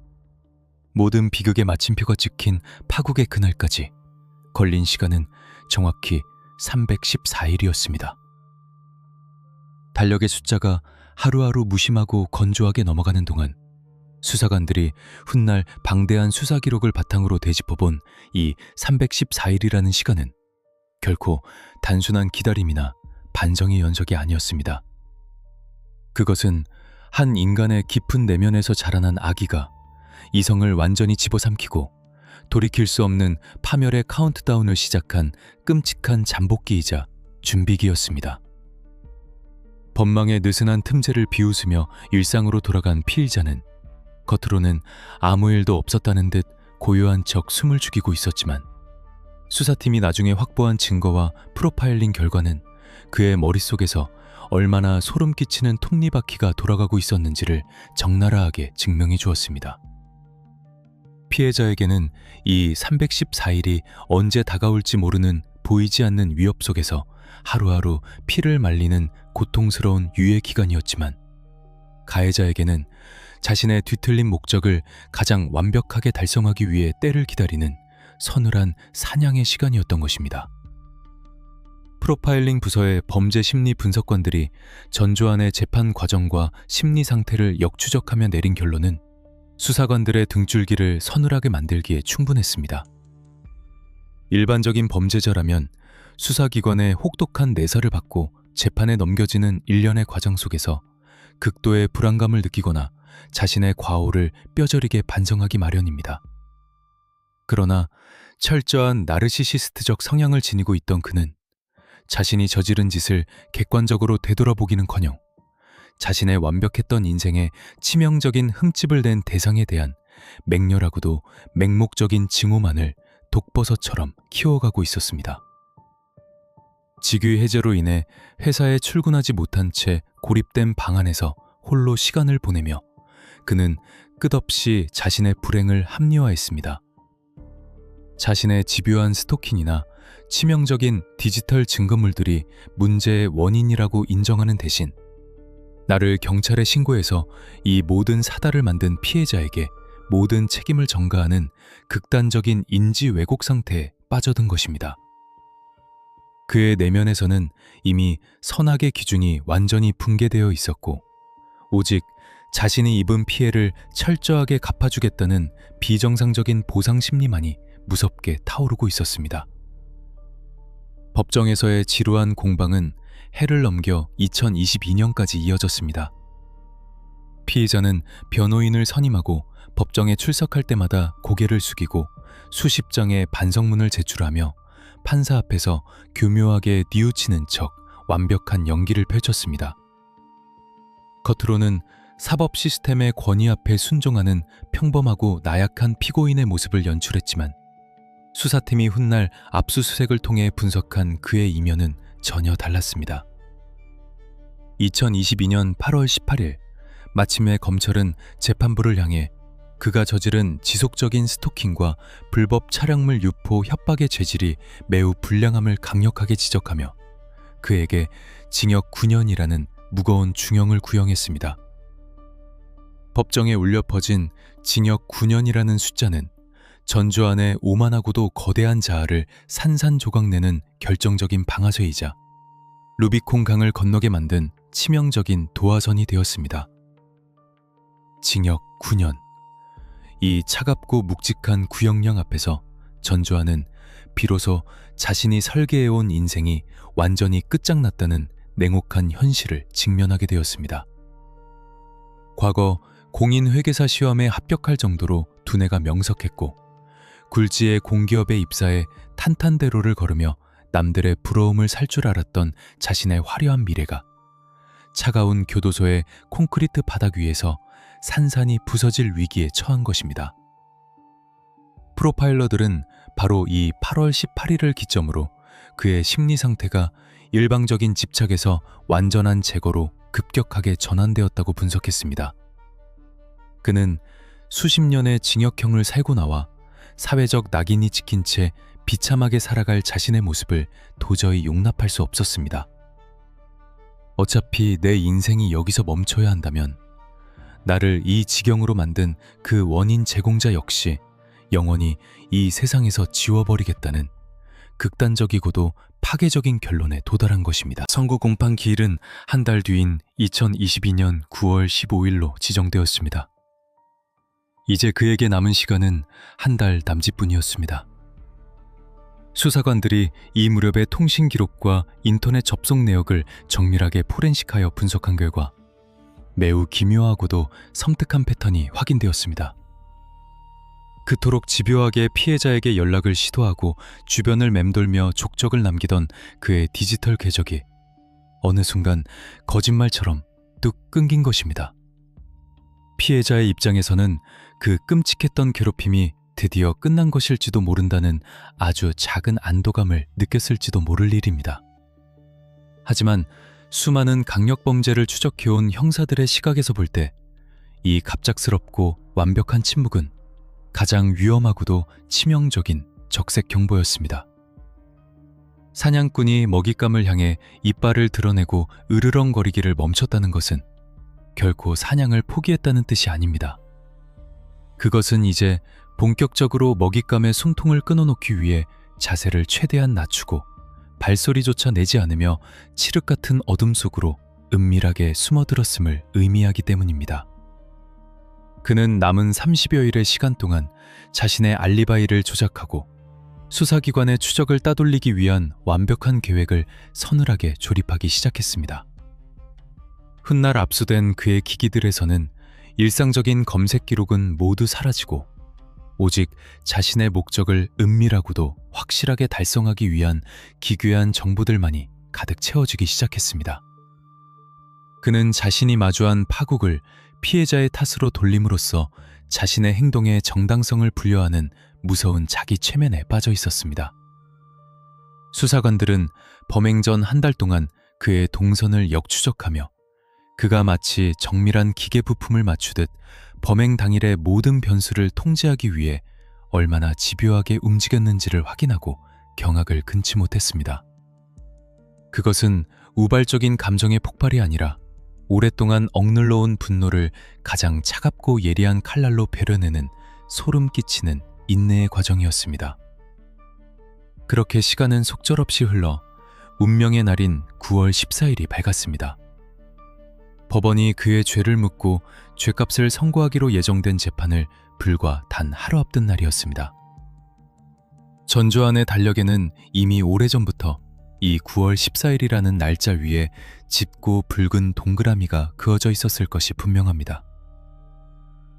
모든 비극의 마침표가 찍힌 파국의 그날까지 걸린 시간은 정확히 314일이었습니다. 달력의 숫자가 하루하루 무심하고 건조하게 넘어가는 동안 수사관들이 훗날 방대한 수사 기록을 바탕으로 되짚어본 이 314일이라는 시간은 결코 단순한 기다림이나 반성의 연속이 아니었습니다. 그것은 한 인간의 깊은 내면에서 자라난 아기가 이성을 완전히 집어삼키고 돌이킬 수 없는 파멸의 카운트다운을 시작한 끔찍한 잠복기이자 준비기였습니다. 법망의 느슨한 틈새를 비웃으며 일상으로 돌아간 피의자는 겉으로는 아무 일도 없었다는 듯 고요한 척 숨을 죽이고 있었지만 수사팀이 나중에 확보한 증거와 프로파일링 결과는 그의 머릿속에서 얼마나 소름 끼치는 톱니바퀴가 돌아가고 있었는지를 적나라하게 증명해 주었습니다. 피해자에게는 이 314일이 언제 다가올지 모르는 보이지 않는 위협 속에서 하루하루 피를 말리는 고통스러운 유예 기간이었지만, 가해자에게는 자신의 뒤틀린 목적을 가장 완벽하게 달성하기 위해 때를 기다리는 서늘한 사냥의 시간이었던 것입니다. 프로파일링 부서의 범죄 심리 분석관들이 전주환의 재판 과정과 심리 상태를 역추적하며 내린 결론은 수사관들의 등줄기를 서늘하게 만들기에 충분했습니다. 일반적인 범죄자라면 수사기관의 혹독한 내사를 받고 재판에 넘겨지는 일련의 과정 속에서 극도의 불안감을 느끼거나 자신의 과오를 뼈저리게 반성하기 마련입니다. 그러나 철저한 나르시시스트적 성향을 지니고 있던 그는 자신이 저지른 짓을 객관적으로 되돌아보기는커녕 자신의 완벽했던 인생에 치명적인 흠집을 낸 대상에 대한 맹렬하고도 맹목적인 증오만을 독버섯처럼 키워가고 있었습니다. 직위 해제로 인해 회사에 출근하지 못한 채 고립된 방 안에서 홀로 시간을 보내며 그는 끝없이 자신의 불행을 합리화했습니다. 자신의 집요한 스토킹이나 치명적인 디지털 증거물들이 문제의 원인이라고 인정하는 대신 나를 경찰에 신고해서 이 모든 사달을 만든 피해자에게 모든 책임을 전가하는 극단적인 인지 왜곡 상태에 빠져든 것입니다. 그의 내면에서는 이미 선악의 기준이 완전히 붕괴되어 있었고 오직 자신이 입은 피해를 철저하게 갚아주겠다는 비정상적인 보상 심리만이 무섭게 타오르고 있었습니다. 법정에서의 지루한 공방은 해를 넘겨 2022년까지 이어졌습니다. 피해자는 변호인을 선임하고 법정에 출석할 때마다 고개를 숙이고 수십 장의 반성문을 제출하며 판사 앞에서 교묘하게 뉘우치는 척 완벽한 연기를 펼쳤습니다. 겉으로는 사법 시스템의 권위 앞에 순종하는 평범하고 나약한 피고인의 모습을 연출했지만 수사팀이 훗날 압수수색을 통해 분석한 그의 이면은 전혀 달랐습니다. 2022년 8월 18일 마침내 검찰은 재판부를 향해 그가 저지른 지속적인 스토킹과 불법 차량물 유포 협박의 죄질이 매우 불량함을 강력하게 지적하며 그에게 징역 9년이라는 무거운 중형을 구형했습니다. 법정에 울려 퍼진 징역 9년이라는 숫자는 전두환의 오만하고도 거대한 자아를 산산조각내는 결정적인 방아쇠이자 루비콘 강을 건너게 만든 치명적인 도화선이 되었습니다. 징역 9년. 이 차갑고 묵직한 구형량 앞에서 전두환은 비로소 자신이 설계해온 인생이 완전히 끝장났다는 냉혹한 현실을 직면하게 되었습니다. 과거 공인회계사 시험에 합격할 정도로 두뇌가 명석했고 굴지의 공기업에 입사해 탄탄대로를 걸으며 남들의 부러움을 살 줄 알았던 자신의 화려한 미래가 차가운 교도소의 콘크리트 바닥 위에서 산산이 부서질 위기에 처한 것입니다. 프로파일러들은 바로 이 8월 18일을 기점으로 그의 심리 상태가 일방적인 집착에서 완전한 제거로 급격하게 전환되었다고 분석했습니다. 그는 수십 년의 징역형을 살고 나와 사회적 낙인이 찍힌 채 비참하게 살아갈 자신의 모습을 도저히 용납할 수 없었습니다. 어차피 내 인생이 여기서 멈춰야 한다면 나를 이 지경으로 만든 그 원인 제공자 역시 영원히 이 세상에서 지워버리겠다는 극단적이고도 파괴적인 결론에 도달한 것입니다. 선고 공판 기일은 한 달 뒤인 2022년 9월 15일로 지정되었습니다. 이제 그에게 남은 시간은 한 달 남짓뿐이었습니다. 수사관들이 이 무렵의 통신 기록과 인터넷 접속 내역을 정밀하게 포렌식하여 분석한 결과 매우 기묘하고도 섬뜩한 패턴이 확인되었습니다. 그토록 집요하게 피해자에게 연락을 시도하고 주변을 맴돌며 족적을 남기던 그의 디지털 궤적이 어느 순간 거짓말처럼 뚝 끊긴 것입니다. 피해자의 입장에서는 그 끔찍했던 괴롭힘이 드디어 끝난 것일지도 모른다는 아주 작은 안도감을 느꼈을지도 모를 일입니다. 하지만 수많은 강력범죄를 추적해온 형사들의 시각에서 볼 때 이 갑작스럽고 완벽한 침묵은 가장 위험하고도 치명적인 적색 경보였습니다. 사냥꾼이 먹잇감을 향해 이빨을 드러내고 으르렁거리기를 멈췄다는 것은 결코 사냥을 포기했다는 뜻이 아닙니다. 그것은 이제 본격적으로 먹잇감의 숨통을 끊어놓기 위해 자세를 최대한 낮추고 발소리조차 내지 않으며 칠흑 같은 어둠 속으로 은밀하게 숨어들었음을 의미하기 때문입니다. 그는 남은 30여일의 시간 동안 자신의 알리바이를 조작하고 수사기관의 추적을 따돌리기 위한 완벽한 계획을 서늘하게 조립하기 시작했습니다. 훗날 압수된 그의 기기들에서는 일상적인 검색 기록은 모두 사라지고 오직 자신의 목적을 은밀하고도 확실하게 달성하기 위한 기괴한 정보들만이 가득 채워지기 시작했습니다. 그는 자신이 마주한 파국을 피해자의 탓으로 돌림으로써 자신의 행동의 정당성을 부여하는 무서운 자기 최면에 빠져 있었습니다. 수사관들은 범행 전 한 달 동안 그의 동선을 역추적하며 그가 마치 정밀한 기계 부품을 맞추듯 범행 당일의 모든 변수를 통제하기 위해 얼마나 집요하게 움직였는지를 확인하고 경악을 금치 못했습니다. 그것은 우발적인 감정의 폭발이 아니라 오랫동안 억눌러온 분노를 가장 차갑고 예리한 칼날로 베려내는 소름 끼치는 인내의 과정이었습니다. 그렇게 시간은 속절없이 흘러 운명의 날인 9월 14일이 밝았습니다. 법원이 그의 죄를 묻고 죄값을 선고하기로 예정된 재판을 불과 단 하루 앞둔 날이었습니다. 전주환의 달력에는 이미 오래전부터 이 9월 14일이라는 날짜 위에 짙고 붉은 동그라미가 그어져 있었을 것이 분명합니다.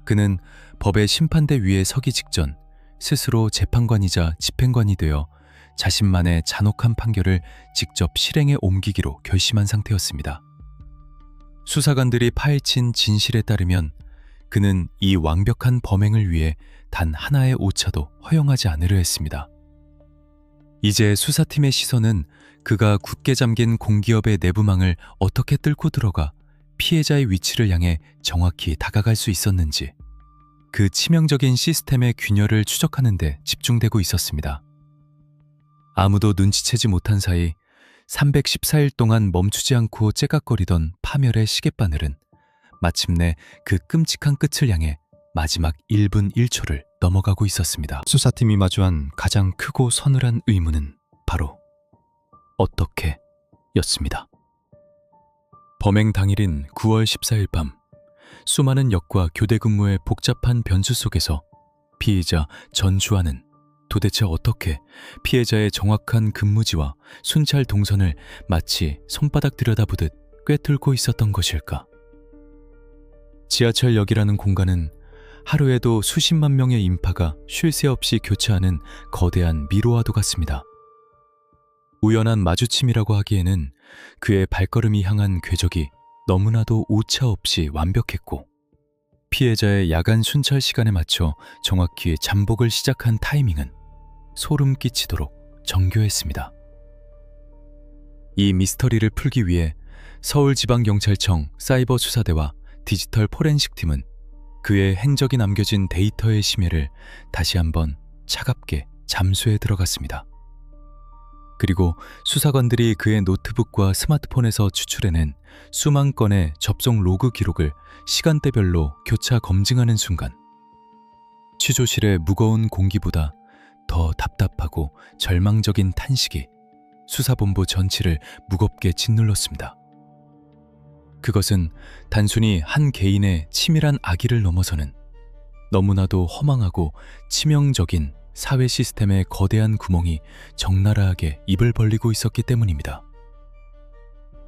그는 법의 심판대 위에 서기 직전 스스로 재판관이자 집행관이 되어 자신만의 잔혹한 판결을 직접 실행에 옮기기로 결심한 상태였습니다. 수사관들이 파헤친 진실에 따르면 그는 이 완벽한 범행을 위해 단 하나의 오차도 허용하지 않으려 했습니다. 이제 수사팀의 시선은 그가 굳게 잠긴 공기업의 내부망을 어떻게 뚫고 들어가 피해자의 위치를 향해 정확히 다가갈 수 있었는지, 그 치명적인 시스템의 균열을 추적하는 데 집중되고 있었습니다. 아무도 눈치채지 못한 사이 314일 동안 멈추지 않고 째깍거리던 파멸의 시계바늘은 마침내 그 끔찍한 끝을 향해 마지막 1분 1초를 넘어가고 있었습니다. 수사팀이 마주한 가장 크고 서늘한 의문은 바로 어떻게 였습니다. 범행 당일인 9월 14일 밤, 수많은 역과 교대 근무의 복잡한 변수 속에서 피의자 전주환은 도대체 어떻게 피해자의 정확한 근무지와 순찰 동선을 마치 손바닥 들여다보듯 꿰뚫고 있었던 것일까? 지하철역이라는 공간은 하루에도 수십만 명의 인파가 쉴 새 없이 교차하는 거대한 미로와도 같습니다. 우연한 마주침이라고 하기에는 그의 발걸음이 향한 궤적이 너무나도 오차 없이 완벽했고, 피해자의 야간 순찰 시간에 맞춰 정확히 잠복을 시작한 타이밍은 소름 끼치도록 정교했습니다. 이 미스터리를 풀기 위해 서울지방경찰청 사이버수사대와 디지털 포렌식팀은 그의 행적이 남겨진 데이터의 심해를 다시 한번 차갑게 잠수해 들어갔습니다. 그리고 수사관들이 그의 노트북과 스마트폰에서 추출해낸 수만 건의 접속 로그 기록을 시간대별로 교차 검증하는 순간, 취조실의 무거운 공기보다 더 답답하고 절망적인 탄식이 수사본부 전체를 무겁게 짓눌렀습니다. 그것은 단순히 한 개인의 치밀한 악의를 넘어서는 너무나도 허망하고 치명적인 사회 시스템의 거대한 구멍이 적나라하게 입을 벌리고 있었기 때문입니다.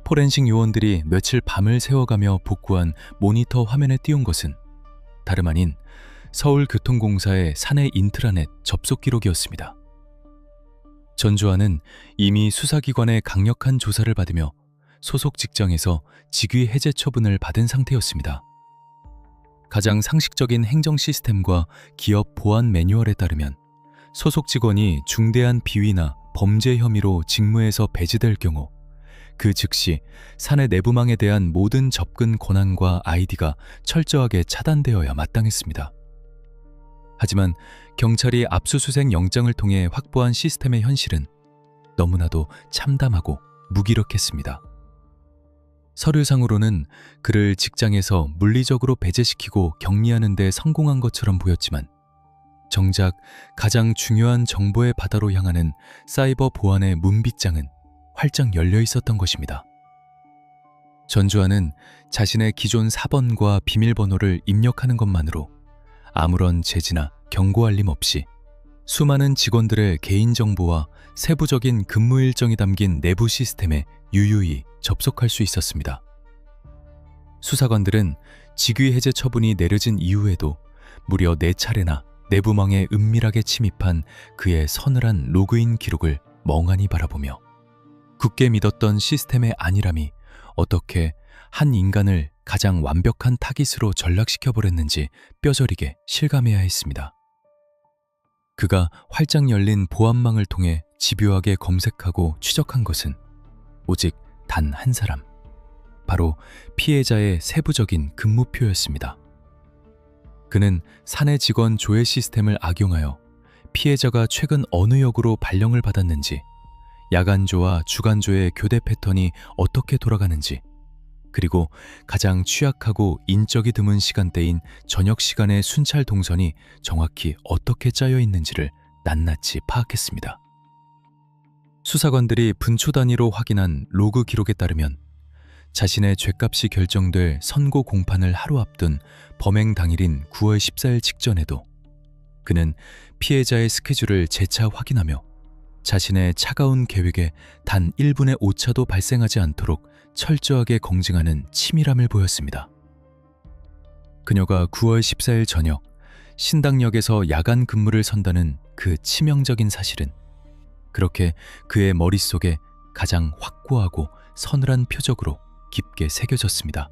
포렌식 요원들이 며칠 밤을 새워가며 복구한 모니터 화면에 띄운 것은 다름 아닌 서울교통공사의 사내 인트라넷 접속 기록이었습니다. 전주환은 이미 수사기관의 강력한 조사를 받으며 소속 직장에서 직위 해제 처분을 받은 상태였습니다. 가장 상식적인 행정 시스템과 기업 보안 매뉴얼에 따르면 소속 직원이 중대한 비위나 범죄 혐의로 직무에서 배제될 경우 그 즉시 사내 내부망에 대한 모든 접근 권한과 아이디가 철저하게 차단되어야 마땅했습니다. 하지만 경찰이 압수수색 영장을 통해 확보한 시스템의 현실은 너무나도 참담하고 무기력했습니다. 서류상으로는 그를 직장에서 물리적으로 배제시키고 격리하는 데 성공한 것처럼 보였지만 정작 가장 중요한 정보의 바다로 향하는 사이버 보안의 문빗장은 활짝 열려 있었던 것입니다. 전주환은 자신의 기존 사번과 비밀번호를 입력하는 것만으로 아무런 제지나 경고 알림 없이 수많은 직원들의 개인정보와 세부적인 근무 일정이 담긴 내부 시스템에 유유히 접속할 수 있었습니다. 수사관들은 직위 해제 처분이 내려진 이후에도 무려 4차례나 내부망에 은밀하게 침입한 그의 서늘한 로그인 기록을 멍하니 바라보며 굳게 믿었던 시스템의 안일함이 어떻게 한 인간을 가장 완벽한 타깃으로 전락시켜버렸는지 뼈저리게 실감해야 했습니다. 그가 활짝 열린 보안망을 통해 집요하게 검색하고 추적한 것은 오직 단 한 사람, 바로 피해자의 세부적인 근무표였습니다. 그는 사내 직원 조회 시스템을 악용하여 피해자가 최근 어느 역으로 발령을 받았는지, 야간조와 주간조의 교대 패턴이 어떻게 돌아가는지, 그리고 가장 취약하고 인적이 드문 시간대인 저녁 시간의 순찰 동선이 정확히 어떻게 짜여 있는지를 낱낱이 파악했습니다. 수사관들이 분초 단위로 확인한 로그 기록에 따르면 자신의 죗값이 결정될 선고 공판을 하루 앞둔 범행 당일인 9월 14일 직전에도 그는 피해자의 스케줄을 재차 확인하며 자신의 차가운 계획에 단 1분의 오차도 발생하지 않도록 철저하게 검증하는 치밀함을 보였습니다. 그녀가 9월 14일 저녁 신당역에서 야간 근무를 선다는 그 치명적인 사실은 그렇게 그의 머릿속에 가장 확고하고 서늘한 표적으로 깊게 새겨졌습니다.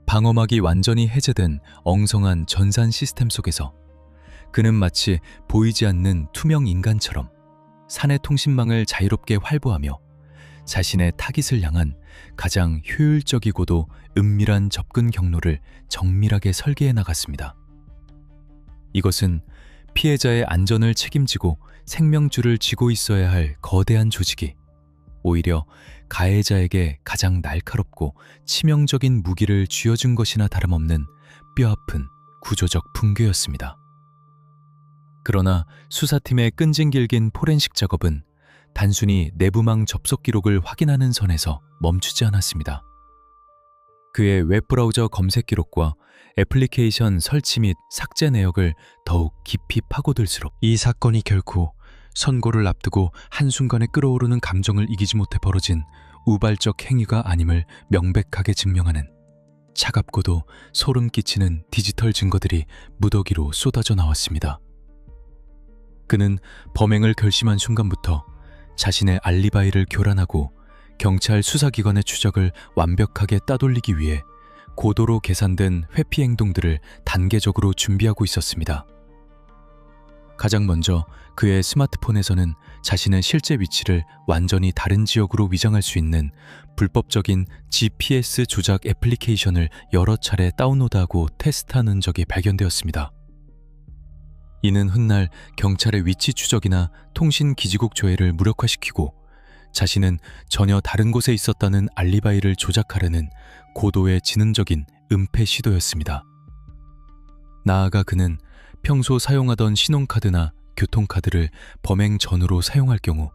방어막이 완전히 해제된 엉성한 전산 시스템 속에서 그는 마치 보이지 않는 투명 인간처럼 사내 통신망을 자유롭게 활보하며 자신의 타깃을 향한 가장 효율적이고도 은밀한 접근 경로를 정밀하게 설계해 나갔습니다. 이것은 피해자의 안전을 책임지고 생명줄을 쥐고 있어야 할 거대한 조직이 오히려 가해자에게 가장 날카롭고 치명적인 무기를 쥐어준 것이나 다름없는 뼈아픈 구조적 붕괴였습니다. 그러나 수사팀의 끈질 길긴 포렌식 작업은 단순히 내부망 접속 기록을 확인하는 선에서 멈추지 않았습니다. 그의 웹브라우저 검색 기록과 애플리케이션 설치 및 삭제 내역을 더욱 깊이 파고들수록 이 사건이 결코 선고를 앞두고 한순간에 끓어오르는 감정을 이기지 못해 벌어진 우발적 행위가 아님을 명백하게 증명하는 차갑고도 소름 끼치는 디지털 증거들이 무더기로 쏟아져 나왔습니다. 그는 범행을 결심한 순간부터 자신의 알리바이를 교란하고 경찰 수사기관의 추적을 완벽하게 따돌리기 위해 고도로 계산된 회피 행동들을 단계적으로 준비하고 있었습니다. 가장 먼저 그의 스마트폰에서는 자신의 실제 위치를 완전히 다른 지역으로 위장할 수 있는 불법적인 GPS 조작 애플리케이션을 여러 차례 다운로드하고 테스트하는 적이 발견되었습니다. 이는 훗날 경찰의 위치 추적이나 통신 기지국 조회를 무력화시키고 자신은 전혀 다른 곳에 있었다는 알리바이를 조작하려는 고도의 지능적인 은폐 시도였습니다. 나아가 그는 평소 사용하던 신용카드나 교통카드를 범행 전후로 사용할 경우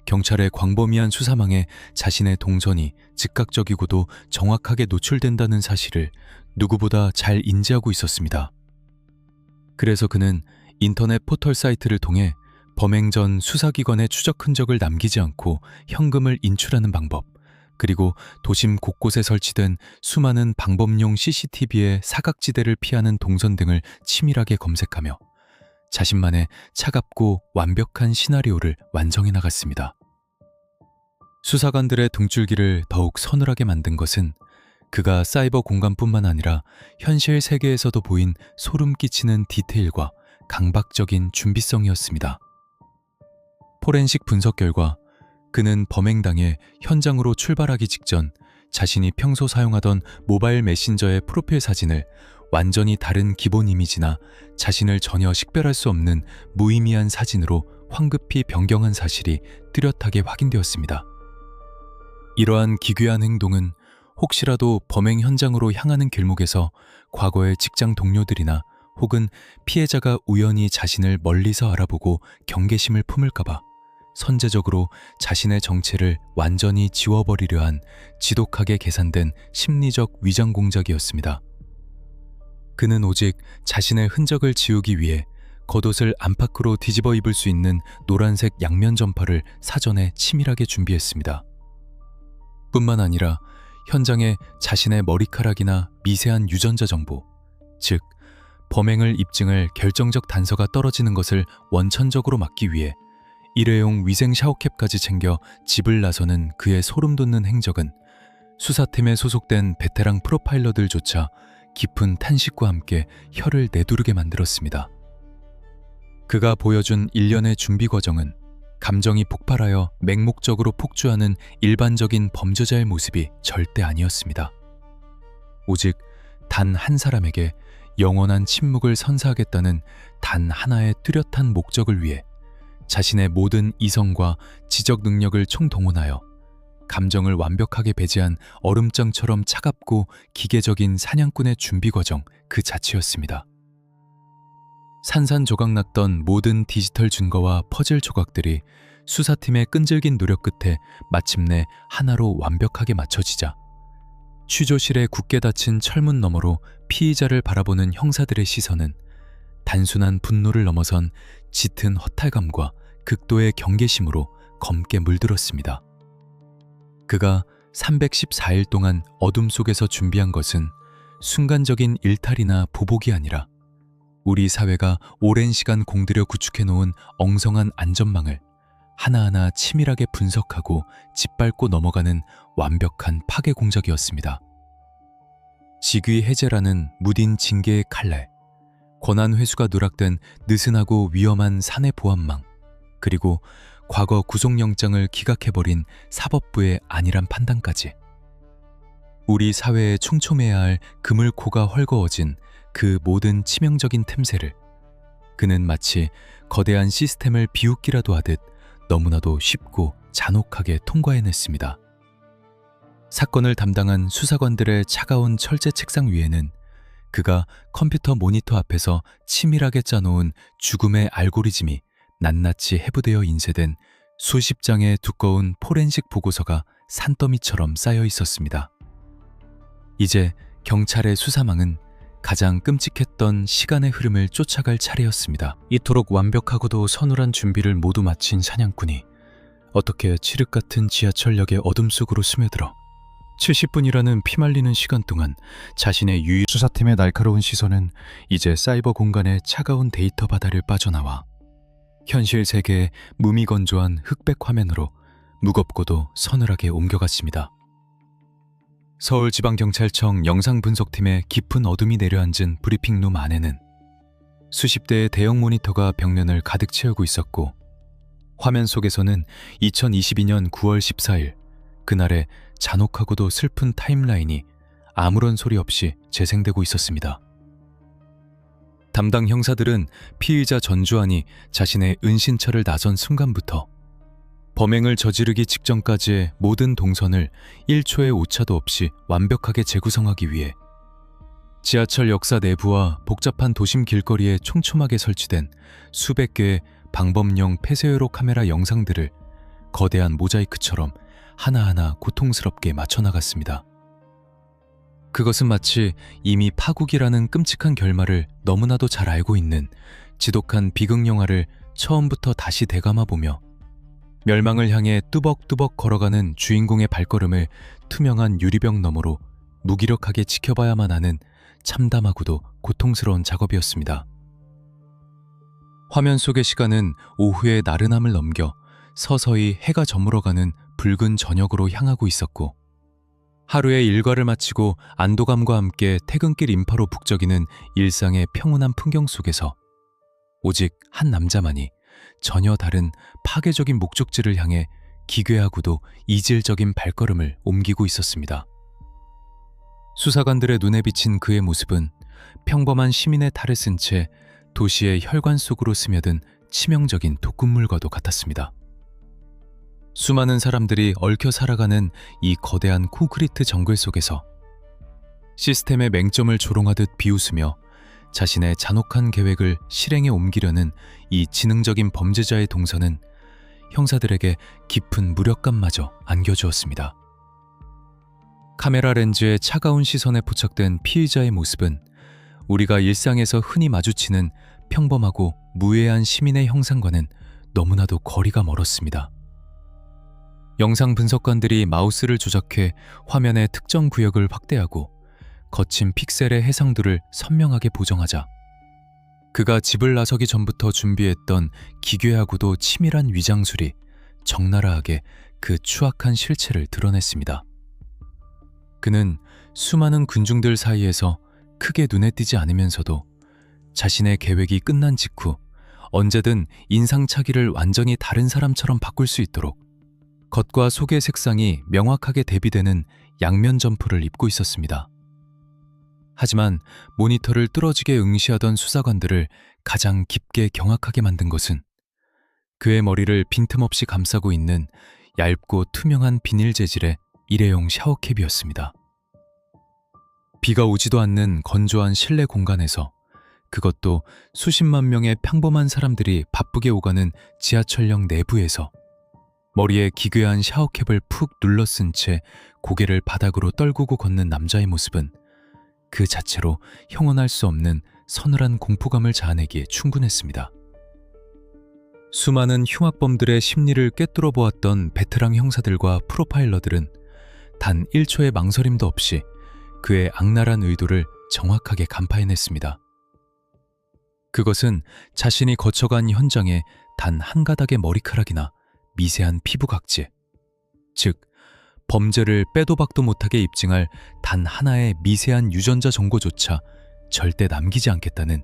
경찰의 광범위한 수사망에 자신의 동선이 즉각적이고도 정확하게 노출된다는 사실을 누구보다 잘 인지하고 있었습니다. 그래서 그는 인터넷 포털 사이트를 통해 범행 전 수사기관의 추적 흔적을 남기지 않고 현금을 인출하는 방법, 그리고 도심 곳곳에 설치된 수많은 방범용 CCTV의 사각지대를 피하는 동선 등을 치밀하게 검색하며 자신만의 차갑고 완벽한 시나리오를 완성해 나갔습니다. 수사관들의 등줄기를 더욱 서늘하게 만든 것은 그가 사이버 공간뿐만 아니라 현실 세계에서도 보인 소름 끼치는 디테일과 강박적인 준비성이었습니다. 포렌식 분석 결과 그는 범행 당일 현장으로 출발하기 직전 자신이 평소 사용하던 모바일 메신저의 프로필 사진을 완전히 다른 기본 이미지나 자신을 전혀 식별할 수 없는 무의미한 사진으로 황급히 변경한 사실이 뚜렷하게 확인되었습니다. 이러한 기괴한 행동은 혹시라도 범행 현장으로 향하는 길목에서 과거의 직장 동료들이나 혹은 피해자가 우연히 자신을 멀리서 알아보고 경계심을 품을까봐 선제적으로 자신의 정체를 완전히 지워버리려 한 지독하게 계산된 심리적 위장 공작이었습니다. 그는 오직 자신의 흔적을 지우기 위해 겉옷을 안팎으로 뒤집어 입을 수 있는 노란색 양면 점퍼를 사전에 치밀하게 준비했습니다. 뿐만 아니라 현장에 자신의 머리카락이나 미세한 유전자 정보, 즉 범행을 입증할 결정적 단서가 떨어지는 것을 원천적으로 막기 위해 일회용 위생 샤워캡까지 챙겨 집을 나서는 그의 소름돋는 행적은 수사팀에 소속된 베테랑 프로파일러들조차 깊은 탄식과 함께 혀를 내두르게 만들었습니다. 그가 보여준 일련의 준비 과정은 감정이 폭발하여 맹목적으로 폭주하는 일반적인 범죄자의 모습이 절대 아니었습니다. 오직 단 한 사람에게 영원한 침묵을 선사하겠다는 단 하나의 뚜렷한 목적을 위해 자신의 모든 이성과 지적 능력을 총동원하여 감정을 완벽하게 배제한 얼음장처럼 차갑고 기계적인 사냥꾼의 준비 과정 그 자체였습니다. 산산조각났던 모든 디지털 증거와 퍼즐 조각들이 수사팀의 끈질긴 노력 끝에 마침내 하나로 완벽하게 맞춰지자 취조실에 굳게 닫힌 철문 너머로 피의자를 바라보는 형사들의 시선은 단순한 분노를 넘어선 짙은 허탈감과 극도의 경계심으로 검게 물들었습니다. 그가 314일 동안 어둠 속에서 준비한 것은 순간적인 일탈이나 보복이 아니라 우리 사회가 오랜 시간 공들여 구축해놓은 엉성한 안전망을 하나하나 치밀하게 분석하고 짓밟고 넘어가는 완벽한 파괴 공작이었습니다. 직위 해제라는 무딘 징계의 칼날, 권한 회수가 누락된 느슨하고 위험한 사내 보안망, 그리고 과거 구속영장을 기각해버린 사법부의 안일한 판단까지. 우리 사회에 촘촘해야 할 그물코가 헐거워진 그 모든 치명적인 틈새를 그는 마치 거대한 시스템을 비웃기라도 하듯 너무나도 쉽고 잔혹하게 통과해냈습니다. 사건을 담당한 수사관들의 차가운 철제 책상 위에는 그가 컴퓨터 모니터 앞에서 치밀하게 짜놓은 죽음의 알고리즘이 낱낱이 해부되어 인쇄된 수십 장의 두꺼운 포렌식 보고서가 산더미처럼 쌓여 있었습니다. 이제 경찰의 수사망은 가장 끔찍했던 시간의 흐름을 쫓아갈 차례였습니다. 이토록 완벽하고도 서늘한 준비를 모두 마친 사냥꾼이 어떻게 칠흑 같은 지하철역의 어둠 속으로 스며들어 70분이라는 피말리는 시간 동안 자신의 유일 수사팀의 날카로운 시선은 이제 사이버 공간의 차가운 데이터 바다를 빠져나와 현실 세계의 무미건조한 흑백 화면으로 무겁고도 서늘하게 옮겨갔습니다. 서울지방경찰청 영상분석팀의 깊은 어둠이 내려앉은 브리핑룸 안에는 수십 대의 대형 모니터가 벽면을 가득 채우고 있었고, 화면 속에서는 2022년 9월 14일 그날의 잔혹하고도 슬픈 타임라인이 아무런 소리 없이 재생되고 있었습니다. 담당 형사들은 피의자 전주환이 자신의 은신처를 나선 순간부터 범행을 저지르기 직전까지의 모든 동선을 1초의 오차도 없이 완벽하게 재구성하기 위해 지하철 역사 내부와 복잡한 도심 길거리에 촘촘하게 설치된 수백 개의 방범용 폐쇄회로 카메라 영상들을 거대한 모자이크처럼 하나하나 고통스럽게 맞춰나갔습니다. 그것은 마치 이미 파국이라는 끔찍한 결말을 너무나도 잘 알고 있는 지독한 비극 영화를 처음부터 다시 되감아보며 멸망을 향해 뚜벅뚜벅 걸어가는 주인공의 발걸음을 투명한 유리병 너머로 무기력하게 지켜봐야만 하는 참담하고도 고통스러운 작업이었습니다. 화면 속의 시간은 오후의 나른함을 넘겨 서서히 해가 저물어가는 붉은 저녁으로 향하고 있었고, 하루의 일과를 마치고 안도감과 함께 퇴근길 인파로 북적이는 일상의 평온한 풍경 속에서 오직 한 남자만이 전혀 다른 파괴적인 목적지를 향해 기괴하고도 이질적인 발걸음을 옮기고 있었습니다. 수사관들의 눈에 비친 그의 모습은 평범한 시민의 탈을 쓴 채 도시의 혈관 속으로 스며든 치명적인 독극물과도 같았습니다. 수많은 사람들이 얽혀 살아가는 이 거대한 콘크리트 정글 속에서 시스템의 맹점을 조롱하듯 비웃으며 자신의 잔혹한 계획을 실행에 옮기려는 이 지능적인 범죄자의 동선은 형사들에게 깊은 무력감마저 안겨주었습니다. 카메라 렌즈의 차가운 시선에 포착된 피의자의 모습은 우리가 일상에서 흔히 마주치는 평범하고 무해한 시민의 형상과는 너무나도 거리가 멀었습니다. 영상 분석관들이 마우스를 조작해 화면의 특정 구역을 확대하고 거친 픽셀의 해상도를 선명하게 보정하자 그가 집을 나서기 전부터 준비했던 기괴하고도 치밀한 위장술이 적나라하게 그 추악한 실체를 드러냈습니다. 그는 수많은 군중들 사이에서 크게 눈에 띄지 않으면서도 자신의 계획이 끝난 직후 언제든 인상착의를 완전히 다른 사람처럼 바꿀 수 있도록 겉과 속의 색상이 명확하게 대비되는 양면 점프를 입고 있었습니다. 하지만 모니터를 뚫어지게 응시하던 수사관들을 가장 깊게 경악하게 만든 것은 그의 머리를 빈틈없이 감싸고 있는 얇고 투명한 비닐 재질의 일회용 샤워캡이었습니다. 비가 오지도 않는 건조한 실내 공간에서, 그것도 수십만 명의 평범한 사람들이 바쁘게 오가는 지하철역 내부에서 머리에 기괴한 샤워캡을 푹 눌러 쓴 채 고개를 바닥으로 떨구고 걷는 남자의 모습은 그 자체로 형언할 수 없는 서늘한 공포감을 자아내기에 충분했습니다. 수많은 흉악범들의 심리를 꿰뚫어 보았던 베테랑 형사들과 프로파일러들은 단 1초의 망설임도 없이 그의 악랄한 의도를 정확하게 간파해냈습니다. 그것은 자신이 거쳐간 현장에 단 한 가닥의 머리카락이나 미세한 피부 각질, 즉 범죄를 빼도 박도 못하게 입증할 단 하나의 미세한 유전자 정보조차 절대 남기지 않겠다는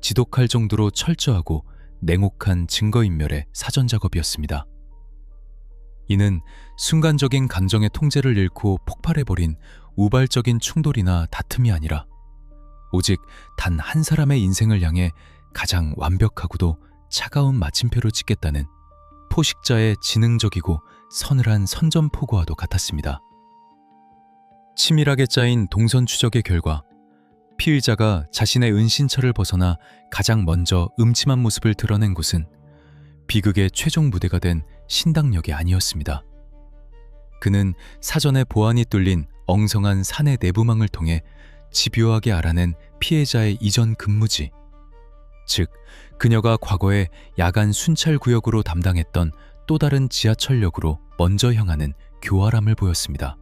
지독할 정도로 철저하고 냉혹한 증거인멸의 사전작업이었습니다. 이는 순간적인 감정의 통제를 잃고 폭발해버린 우발적인 충돌이나 다툼이 아니라 오직 단 한 사람의 인생을 향해 가장 완벽하고도 차가운 마침표를 찍겠다는 포식자의 지능적이고 서늘한 선전포고와도 같았습니다. 치밀하게 짜인 동선 추적의 결과 피의자가 자신의 은신처를 벗어나 가장 먼저 음침한 모습을 드러낸 곳은 비극의 최종 무대가 된 신당역이 아니었습니다. 그는 사전에 보안이 뚫린 엉성한 사내 내부망을 통해 집요하게 알아낸 피해자의 이전 근무지, 즉 그녀가 과거에 야간 순찰구역으로 담당했던 또 다른 지하철역으로 먼저 향하는 교활함을 보였습니다.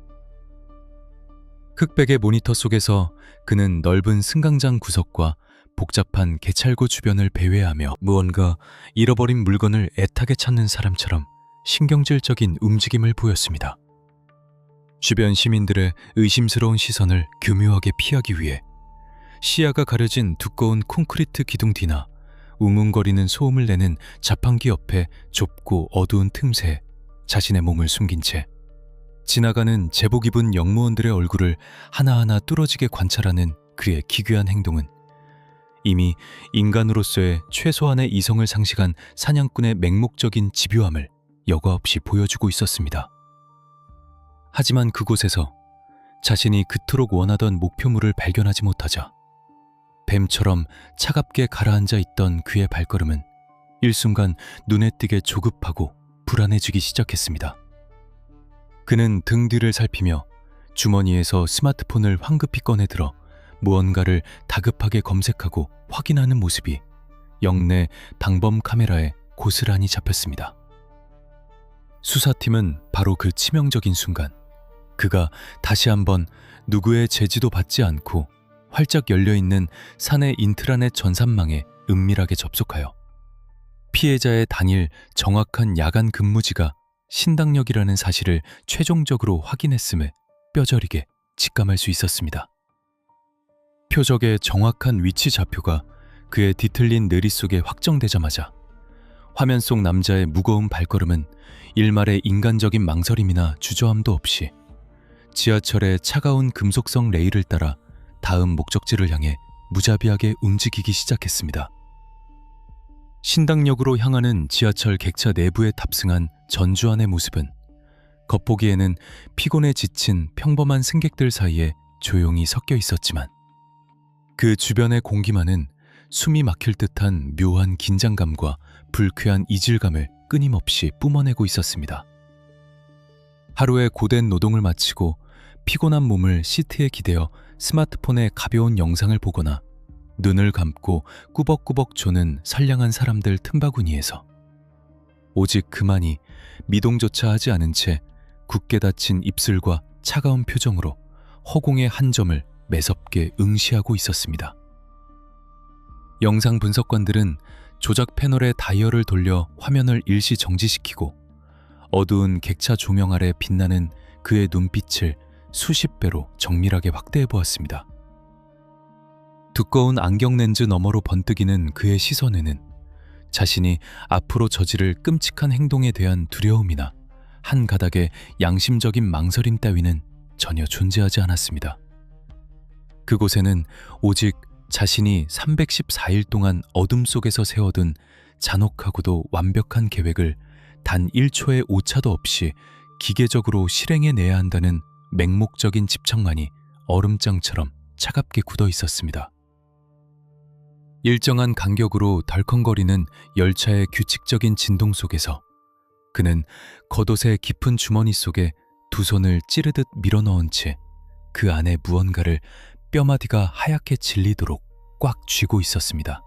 흑백의 모니터 속에서 그는 넓은 승강장 구석과 복잡한 개찰구 주변을 배회하며 무언가 잃어버린 물건을 애타게 찾는 사람처럼 신경질적인 움직임을 보였습니다. 주변 시민들의 의심스러운 시선을 교묘하게 피하기 위해 시야가 가려진 두꺼운 콘크리트 기둥 뒤나 웅웅거리는 소음을 내는 자판기 옆에 좁고 어두운 틈새에 자신의 몸을 숨긴 채 지나가는 제복 입은 영무원들의 얼굴을 하나하나 뚫어지게 관찰하는 그의 기괴한 행동은 이미 인간으로서의 최소한의 이성을 상실한 사냥꾼의 맹목적인 집요함을 여과 없이 보여주고 있었습니다. 하지만 그곳에서 자신이 그토록 원하던 목표물을 발견하지 못하자 뱀처럼 차갑게 가라앉아 있던 그의 발걸음은 일순간 눈에 띄게 조급하고 불안해지기 시작했습니다. 그는 등 뒤를 살피며 주머니에서 스마트폰을 황급히 꺼내들어 무언가를 다급하게 검색하고 확인하는 모습이 영내 방범 카메라에 고스란히 잡혔습니다. 수사팀은 바로 그 치명적인 순간 그가 다시 한번 누구의 제지도 받지 않고 활짝 열려있는 사내 인트라넷 전산망에 은밀하게 접속하여 피해자의 당일 정확한 야간 근무지가 신당역이라는 사실을 최종적으로 확인했음에 뼈저리게 직감할 수 있었습니다. 표적의 정확한 위치 좌표가 그의 뒤틀린 뇌리 속에 확정되자마자 화면 속 남자의 무거운 발걸음은 일말의 인간적인 망설임이나 주저함도 없이 지하철의 차가운 금속성 레일을 따라 다음 목적지를 향해 무자비하게 움직이기 시작했습니다. 신당역으로 향하는 지하철 객차 내부에 탑승한 전주환의 모습은 겉보기에는 피곤에 지친 평범한 승객들 사이에 조용히 섞여 있었지만 그 주변의 공기만은 숨이 막힐 듯한 묘한 긴장감과 불쾌한 이질감을 끊임없이 뿜어내고 있었습니다. 하루의 고된 노동을 마치고 피곤한 몸을 시트에 기대어 스마트폰에 가벼운 영상을 보거나 눈을 감고 꾸벅꾸벅 조는 선량한 사람들 틈바구니에서 오직 그만이 미동조차 하지 않은 채 굳게 닫힌 입술과 차가운 표정으로 허공의 한 점을 매섭게 응시하고 있었습니다. 영상 분석관들은 조작 패널의 다이얼을 돌려 화면을 일시 정지시키고 어두운 객차 조명 아래 빛나는 그의 눈빛을 수십 배로 정밀하게 확대해 보았습니다. 두꺼운 안경 렌즈 너머로 번뜩이는 그의 시선에는 자신이 앞으로 저지를 끔찍한 행동에 대한 두려움이나 한 가닥의 양심적인 망설임 따위는 전혀 존재하지 않았습니다. 그곳에는 오직 자신이 314일 동안 어둠 속에서 세워둔 잔혹하고도 완벽한 계획을 단 1초의 오차도 없이 기계적으로 실행해내야 한다는 맹목적인 집착만이 얼음장처럼 차갑게 굳어 있었습니다. 일정한 간격으로 덜컹거리는 열차의 규칙적인 진동 속에서 그는 겉옷의 깊은 주머니 속에 두 손을 찌르듯 밀어넣은 채 그 안에 무언가를 뼈마디가 하얗게 질리도록 꽉 쥐고 있었습니다.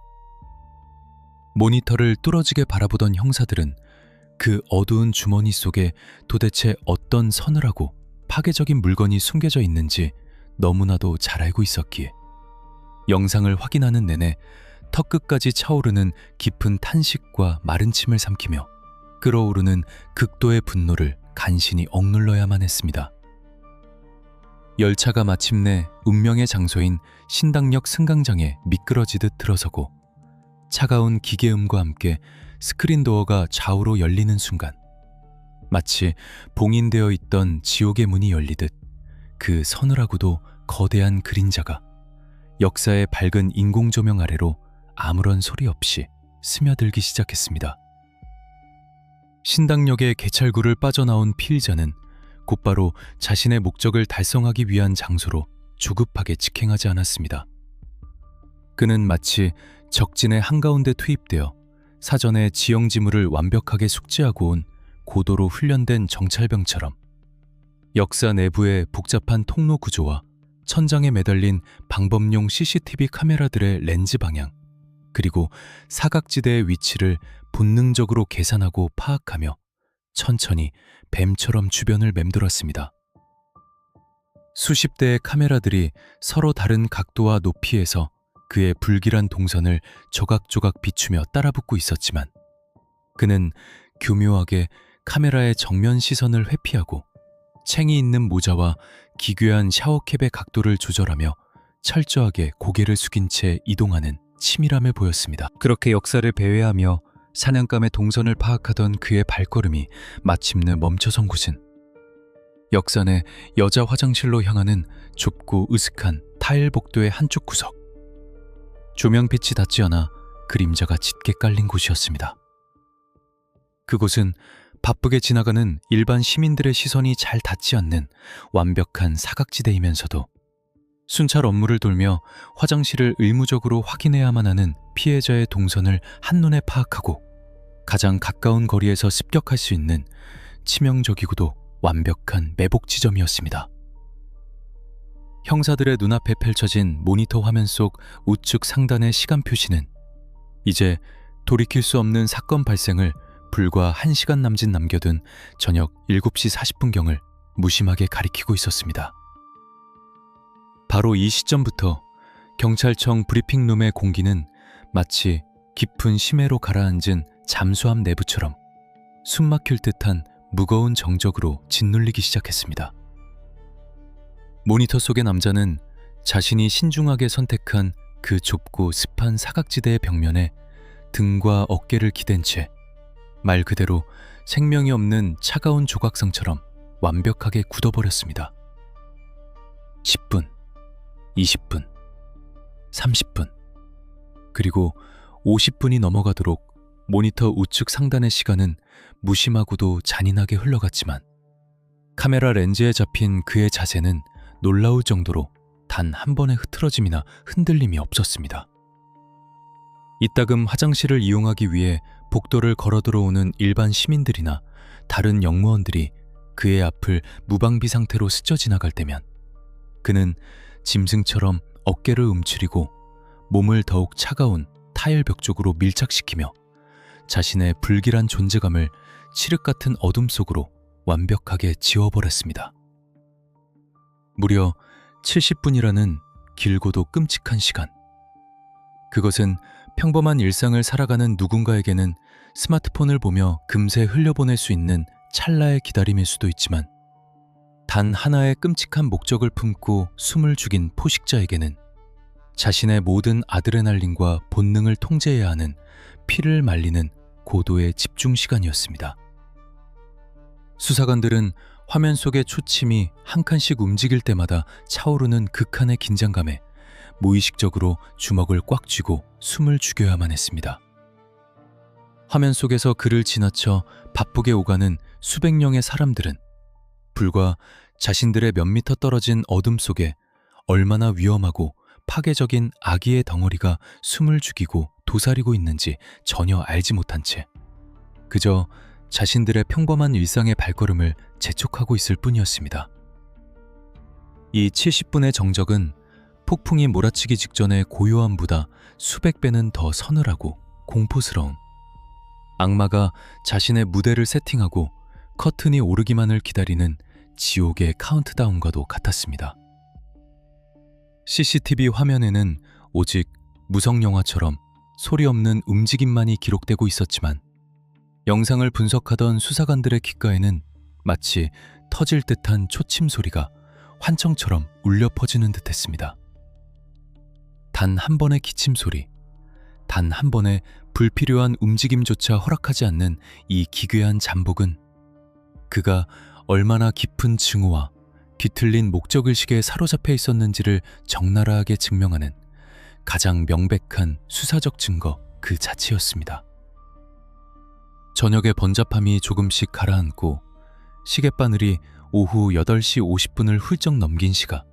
모니터를 뚫어지게 바라보던 형사들은 그 어두운 주머니 속에 도대체 어떤 서늘하고 파괴적인 물건이 숨겨져 있는지 너무나도 잘 알고 있었기에 영상을 확인하는 내내 턱끝까지 차오르는 깊은 탄식과 마른 침을 삼키며 끓어오르는 극도의 분노를 간신히 억눌러야만 했습니다. 열차가 마침내 운명의 장소인 신당역 승강장에 미끄러지듯 들어서고 차가운 기계음과 함께 스크린 도어가 좌우로 열리는 순간 마치 봉인되어 있던 지옥의 문이 열리듯 그 서늘하고도 거대한 그림자가 역사의 밝은 인공조명 아래로 아무런 소리 없이 스며들기 시작했습니다. 신당역의 개찰구를 빠져나온 피의자는 곧바로 자신의 목적을 달성하기 위한 장소로 조급하게 직행하지 않았습니다. 그는 마치 적진의 한가운데 투입되어 사전에 지형 지물을 완벽하게 숙지하고 온 고도로 훈련된 정찰병처럼 역사 내부의 복잡한 통로 구조와 천장에 매달린 방범용 CCTV 카메라들의 렌즈 방향, 그리고 사각지대의 위치를 본능적으로 계산하고 파악하며 천천히 뱀처럼 주변을 맴돌았습니다. 수십 대의 카메라들이 서로 다른 각도와 높이에서 그의 불길한 동선을 조각조각 비추며 따라붙고 있었지만 그는 교묘하게 카메라의 정면 시선을 회피하고 챙이 있는 모자와 기괴한 샤워캡의 각도를 조절하며 철저하게 고개를 숙인 채 이동하는 치밀함을 보였습니다. 그렇게 역사를 배회하며 사냥감의 동선을 파악하던 그의 발걸음이 마침내 멈춰선 곳은 역사 내 여자 화장실로 향하는 좁고 으슥한 타일 복도의 한쪽 구석. 조명빛이 닿지 않아 그림자가 짙게 깔린 곳이었습니다. 그곳은 바쁘게 지나가는 일반 시민들의 시선이 잘 닿지 않는 완벽한 사각지대이면서도 순찰 업무를 돌며 화장실을 의무적으로 확인해야만 하는 피해자의 동선을 한눈에 파악하고 가장 가까운 거리에서 습격할 수 있는 치명적이고도 완벽한 매복 지점이었습니다. 형사들의 눈앞에 펼쳐진 모니터 화면 속 우측 상단의 시간 표시는 이제 돌이킬 수 없는 사건 발생을 불과 1시간 남짓 남겨둔 저녁 7시 40분경을 무심하게 가리키고 있었습니다. 바로 이 시점부터 경찰청 브리핑룸의 공기는 마치 깊은 심해로 가라앉은 잠수함 내부처럼 숨막힐 듯한 무거운 정적으로 짓눌리기 시작했습니다. 모니터 속의 남자는 자신이 신중하게 선택한 그 좁고 습한 사각지대의 벽면에 등과 어깨를 기댄 채 말 그대로 생명이 없는 차가운 조각상처럼 완벽하게 굳어버렸습니다. 10분, 20분, 30분, 그리고 50분이 넘어가도록 모니터 우측 상단의 시간은 무심하고도 잔인하게 흘러갔지만 카메라 렌즈에 잡힌 그의 자세는 놀라울 정도로 단 한 번의 흐트러짐이나 흔들림이 없었습니다. 이따금 화장실을 이용하기 위해 복도를 걸어 들어오는 일반 시민들이나 다른 영무원들이 그의 앞을 무방비 상태로 스쳐 지나갈 때면 그는 짐승처럼 어깨를 움츠리고 몸을 더욱 차가운 타일 벽 쪽으로 밀착시키며 자신의 불길한 존재감을 칠흑 같은 어둠 속으로 완벽하게 지워버렸습니다. 무려 70분이라는 길고도 끔찍한 시간. 그것은 평범한 일상을 살아가는 누군가에게는 스마트폰을 보며 금세 흘려보낼 수 있는 찰나의 기다림일 수도 있지만 단 하나의 끔찍한 목적을 품고 숨을 죽인 포식자에게는 자신의 모든 아드레날린과 본능을 통제해야 하는 피를 말리는 고도의 집중 시간이었습니다. 수사관들은 화면 속의 초침이 한 칸씩 움직일 때마다 차오르는 극한의 긴장감에 무의식적으로 주먹을 꽉 쥐고 숨을 죽여야만 했습니다. 화면 속에서 그를 지나쳐 바쁘게 오가는 수백 명의 사람들은 불과 자신들의 몇 미터 떨어진 어둠 속에 얼마나 위험하고 파괴적인 악의의 덩어리가 숨을 죽이고 도사리고 있는지 전혀 알지 못한 채 그저 자신들의 평범한 일상의 발걸음을 재촉하고 있을 뿐이었습니다. 이 70분의 정적은 폭풍이 몰아치기 직전의 고요함보다 수백 배는 더 서늘하고 공포스러운, 악마가 자신의 무대를 세팅하고 커튼이 오르기만을 기다리는 지옥의 카운트다운과도 같았습니다. CCTV 화면에는 오직 무성영화처럼 소리 없는 움직임만이 기록되고 있었지만 영상을 분석하던 수사관들의 귓가에는 마치 터질 듯한 초침 소리가 환청처럼 울려 퍼지는 듯했습니다. 단 한 번의 기침 소리, 단 한 번의 불필요한 움직임조차 허락하지 않는 이 기괴한 잠복은 그가 얼마나 깊은 증오와 뒤틀린 목적의식에 사로잡혀 있었는지를 적나라하게 증명하는 가장 명백한 수사적 증거 그 자체였습니다. 저녁의 번잡함이 조금씩 가라앉고 시계바늘이 오후 8시 50분을 훌쩍 넘긴 시각,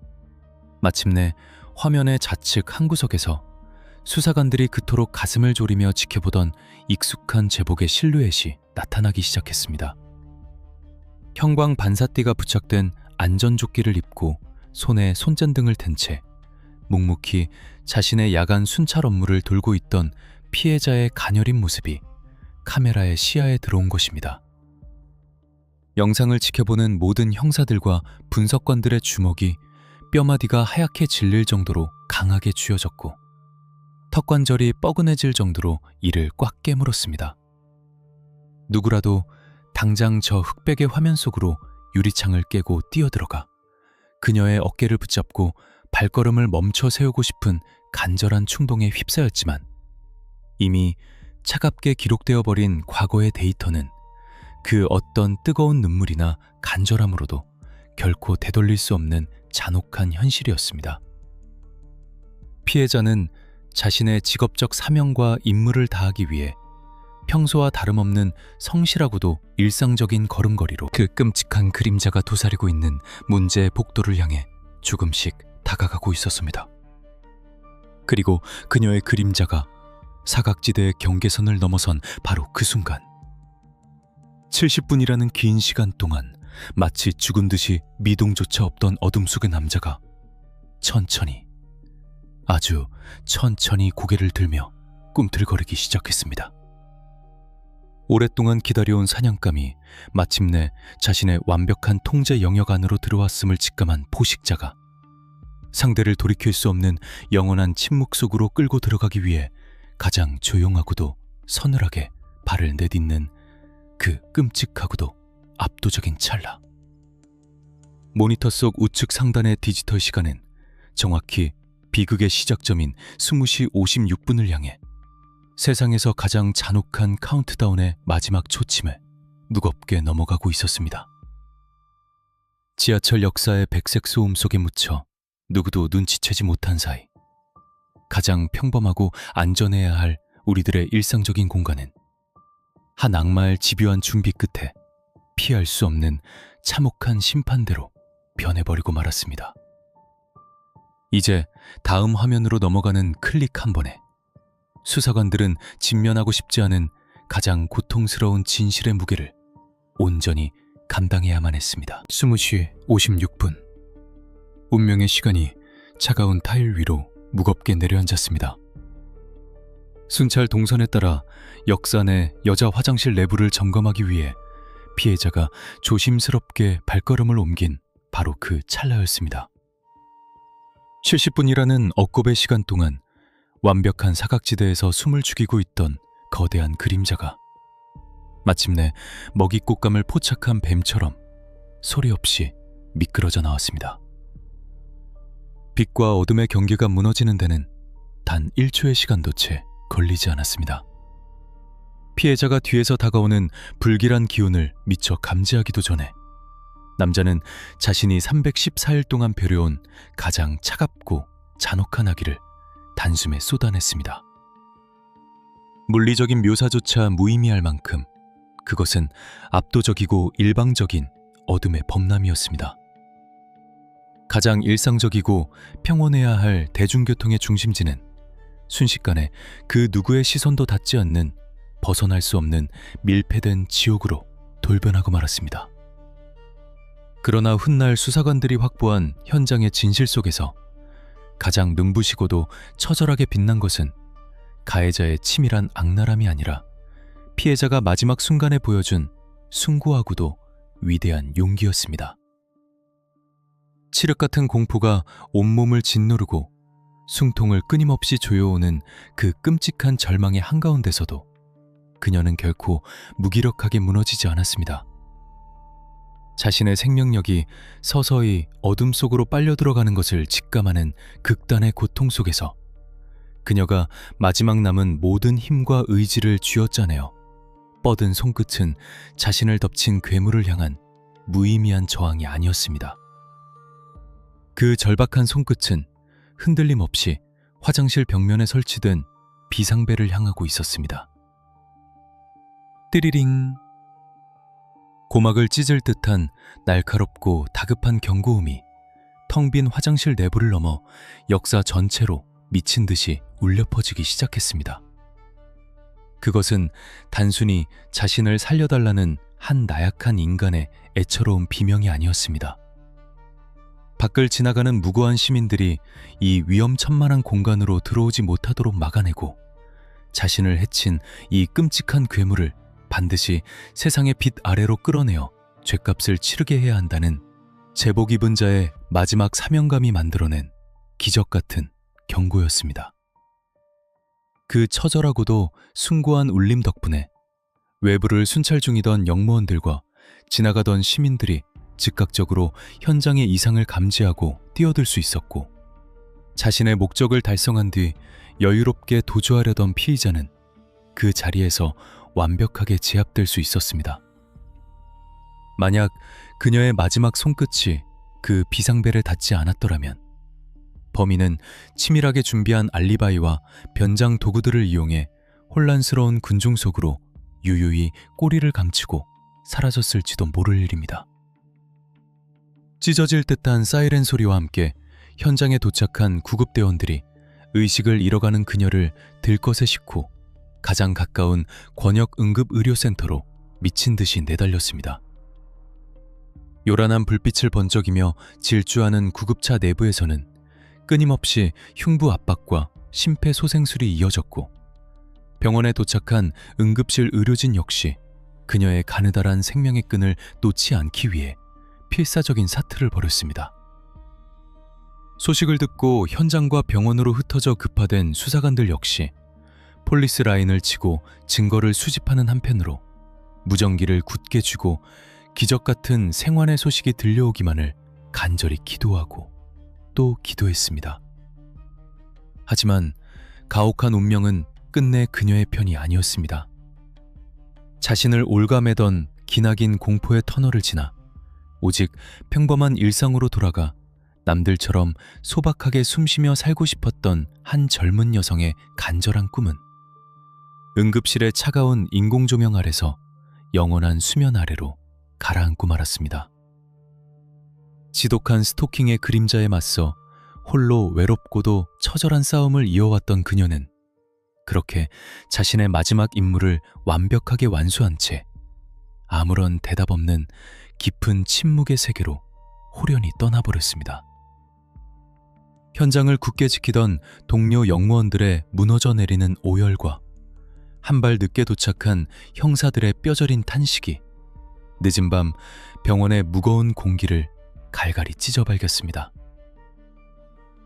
마침내 화면의 좌측 한 구석에서 수사관들이 그토록 가슴을 졸이며 지켜보던 익숙한 제복의 실루엣이 나타나기 시작했습니다. 형광 반사띠가 부착된 안전조끼를 입고 손에 손전등을 든 채 묵묵히 자신의 야간 순찰 업무를 돌고 있던 피해자의 가녀린 모습이 카메라의 시야에 들어온 것입니다. 영상을 지켜보는 모든 형사들과 분석관들의 주먹이 뼈마디가 하얗게 질릴 정도로 강하게 쥐어졌고 턱관절이 뻐근해질 정도로 이를 꽉 깨물었습니다. 누구라도 당장 저 흑백의 화면 속으로 유리창을 깨고 뛰어들어가 그녀의 어깨를 붙잡고 발걸음을 멈춰 세우고 싶은 간절한 충동에 휩싸였지만 이미 차갑게 기록되어 버린 과거의 데이터는 그 어떤 뜨거운 눈물이나 간절함으로도 결코 되돌릴 수 없는 잔혹한 현실이었습니다. 피해자는 자신의 직업적 사명과 임무를 다하기 위해 평소와 다름없는 성실하고도 일상적인 걸음걸이로 그 끔찍한 그림자가 도사리고 있는 문제의 복도를 향해 조금씩 다가가고 있었습니다. 그리고 그녀의 그림자가 사각지대의 경계선을 넘어선 바로 그 순간 70분이라는 긴 시간 동안 마치 죽은 듯이 미동조차 없던 어둠 속의 남자가 천천히, 아주 천천히 고개를 들며 꿈틀거리기 시작했습니다. 오랫동안 기다려온 사냥감이 마침내 자신의 완벽한 통제 영역 안으로 들어왔음을 직감한 포식자가 상대를 돌이킬 수 없는 영원한 침묵 속으로 끌고 들어가기 위해 가장 조용하고도 서늘하게 발을 내딛는 그 끔찍하고도 압도적인 찰나. 모니터 속 우측 상단의 디지털 시간은 정확히 비극의 시작점인 20시 56분을 향해 세상에서 가장 잔혹한 카운트다운의 마지막 초침을 무겁게 넘어가고 있었습니다. 지하철 역사의 백색 소음 속에 묻혀 누구도 눈치채지 못한 사이 가장 평범하고 안전해야 할 우리들의 일상적인 공간은 한 악마의 집요한 준비 끝에 피할 수 없는 참혹한 심판대로 변해버리고 말았습니다. 이제 다음 화면으로 넘어가는 클릭 한 번에 수사관들은 직면하고 싶지 않은 가장 고통스러운 진실의 무게를 온전히 감당해야만 했습니다. 20시 56분. 운명의 시간이 차가운 타일 위로 무겁게 내려앉았습니다. 순찰 동선에 따라 역사 내 여자 화장실 내부를 점검하기 위해 피해자가 조심스럽게 발걸음을 옮긴 바로 그 찰나였습니다. 70분이라는 억겁의 시간 동안 완벽한 사각지대에서 숨을 죽이고 있던 거대한 그림자가 마침내 먹잇꽃감을 포착한 뱀처럼 소리 없이 미끄러져 나왔습니다. 빛과 어둠의 경계가 무너지는 데는 단 1초의 시간도 채 걸리지 않았습니다. 피해자가 뒤에서 다가오는 불길한 기운을 미처 감지하기도 전에 남자는 자신이 314일 동안 벼려온 가장 차갑고 잔혹한 악의를 단숨에 쏟아냈습니다. 물리적인 묘사조차 무의미할 만큼 그것은 압도적이고 일방적인 어둠의 범람이었습니다. 가장 일상적이고 평온해야 할 대중교통의 중심지는 순식간에 그 누구의 시선도 닿지 않는 벗어날 수 없는 밀폐된 지옥으로 돌변하고 말았습니다. 그러나 훗날 수사관들이 확보한 현장의 진실 속에서 가장 눈부시고도 처절하게 빛난 것은 가해자의 치밀한 악랄함이 아니라 피해자가 마지막 순간에 보여준 숭고하고도 위대한 용기였습니다. 칠흑 같은 공포가 온몸을 짓누르고 숨통을 끊임없이 조여오는 그 끔찍한 절망의 한가운데서도 그녀는 결코 무기력하게 무너지지 않았습니다. 자신의 생명력이 서서히 어둠 속으로 빨려 들어가는 것을 직감하는 극단의 고통 속에서 그녀가 마지막 남은 모든 힘과 의지를 쥐어짜내어 뻗은 손끝은 자신을 덮친 괴물을 향한 무의미한 저항이 아니었습니다. 그 절박한 손끝은 흔들림 없이 화장실 벽면에 설치된 비상벨을 향하고 있었습니다. 띠리링. 고막을 찢을 듯한 날카롭고 다급한 경고음이 텅 빈 화장실 내부를 넘어 역사 전체로 미친 듯이 울려 퍼지기 시작했습니다. 그것은 단순히 자신을 살려달라는 한 나약한 인간의 애처로운 비명이 아니었습니다. 밖을 지나가는 무고한 시민들이 이 위험천만한 공간으로 들어오지 못하도록 막아내고 자신을 해친 이 끔찍한 괴물을 반드시 세상의 빛 아래로 끌어내어 죗값을 치르게 해야 한다는 제복 입은 자의 마지막 사명감이 만들어낸 기적 같은 경고였습니다. 그 처절하고도 숭고한 울림 덕분에 외부를 순찰 중이던 영무원들과 지나가던 시민들이 즉각적으로 현장의 이상을 감지하고 뛰어들 수 있었고, 자신의 목적을 달성한 뒤 여유롭게 도주하려던 피의자는 그 자리에서 완벽하게 제압될 수 있었습니다. 만약 그녀의 마지막 손끝이 그 비상벨에 닿지 않았더라면 범인은 치밀하게 준비한 알리바이와 변장 도구들을 이용해 혼란스러운 군중 속으로 유유히 꼬리를 감추고 사라졌을지도 모를 일입니다. 찢어질 듯한 사이렌 소리와 함께 현장에 도착한 구급대원들이 의식을 잃어가는 그녀를 들것에 싣고 가장 가까운 권역응급의료센터로 미친 듯이 내달렸습니다. 요란한 불빛을 번쩍이며 질주하는 구급차 내부에서는 끊임없이 흉부 압박과 심폐소생술이 이어졌고, 병원에 도착한 응급실 의료진 역시 그녀의 가느다란 생명의 끈을 놓지 않기 위해 필사적인 사투를 벌였습니다. 소식을 듣고 현장과 병원으로 흩어져 급파된 수사관들 역시 폴리스 라인을 치고 증거를 수집하는 한편으로 무전기를 굳게 쥐고 기적 같은 생환의 소식이 들려오기만을 간절히 기도하고 또 기도했습니다. 하지만 가혹한 운명은 끝내 그녀의 편이 아니었습니다. 자신을 올가매던 기나긴 공포의 터널을 지나 오직 평범한 일상으로 돌아가 남들처럼 소박하게 숨쉬며 살고 싶었던 한 젊은 여성의 간절한 꿈은 응급실의 차가운 인공조명 아래서 영원한 수면 아래로 가라앉고 말았습니다. 지독한 스토킹의 그림자에 맞서 홀로 외롭고도 처절한 싸움을 이어왔던 그녀는 그렇게 자신의 마지막 임무를 완벽하게 완수한 채 아무런 대답 없는 깊은 침묵의 세계로 호련히 떠나버렸습니다. 현장을 굳게 지키던 동료 영무원들의 무너져 내리는 오열과 한 발 늦게 도착한 형사들의 뼈저린 탄식이 늦은 밤 병원의 무거운 공기를 갈갈이 찢어발겼습니다.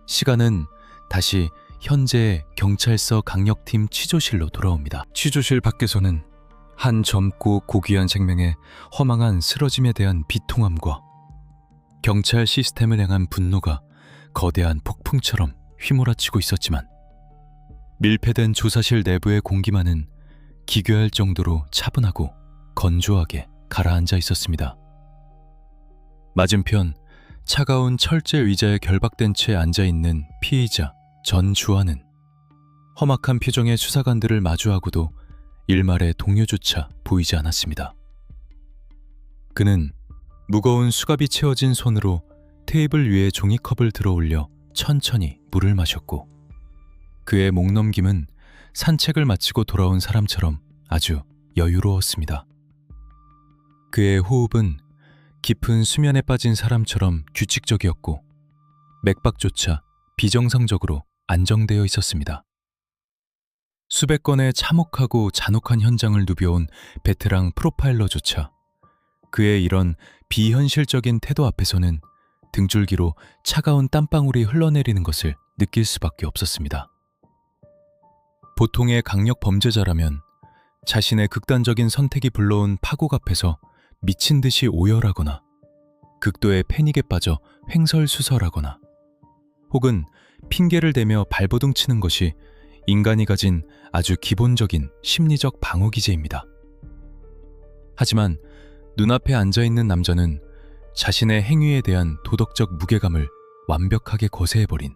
시간은 다시 현재의 경찰서 강력팀 취조실로 돌아옵니다. 취조실 밖에서는 한 젊고 고귀한 생명의 허망한 쓰러짐에 대한 비통함과 경찰 시스템을 향한 분노가 거대한 폭풍처럼 휘몰아치고 있었지만 밀폐된 조사실 내부의 공기만은 기괴할 정도로 차분하고 건조하게 가라앉아 있었습니다. 맞은편 차가운 철제 의자에 결박된 채 앉아있는 피의자 전주환은 험악한 표정의 수사관들을 마주하고도 일말의 동요조차 보이지 않았습니다. 그는 무거운 수갑이 채워진 손으로 테이블 위에 종이컵을 들어올려 천천히 물을 마셨고, 그의 목넘김은 산책을 마치고 돌아온 사람처럼 아주 여유로웠습니다. 그의 호흡은 깊은 수면에 빠진 사람처럼 규칙적이었고 맥박조차 비정상적으로 안정되어 있었습니다. 수백 건의 참혹하고 잔혹한 현장을 누벼온 베테랑 프로파일러조차 그의 이런 비현실적인 태도 앞에서는 등줄기로 차가운 땀방울이 흘러내리는 것을 느낄 수밖에 없었습니다. 보통의 강력 범죄자라면 자신의 극단적인 선택이 불러온 파국 앞에서 미친 듯이 오열하거나 극도의 패닉에 빠져 횡설수설하거나 혹은 핑계를 대며 발버둥 치는 것이 인간이 가진 아주 기본적인 심리적 방어 기제입니다. 하지만 눈앞에 앉아있는 남자는 자신의 행위에 대한 도덕적 무게감을 완벽하게 거세해버린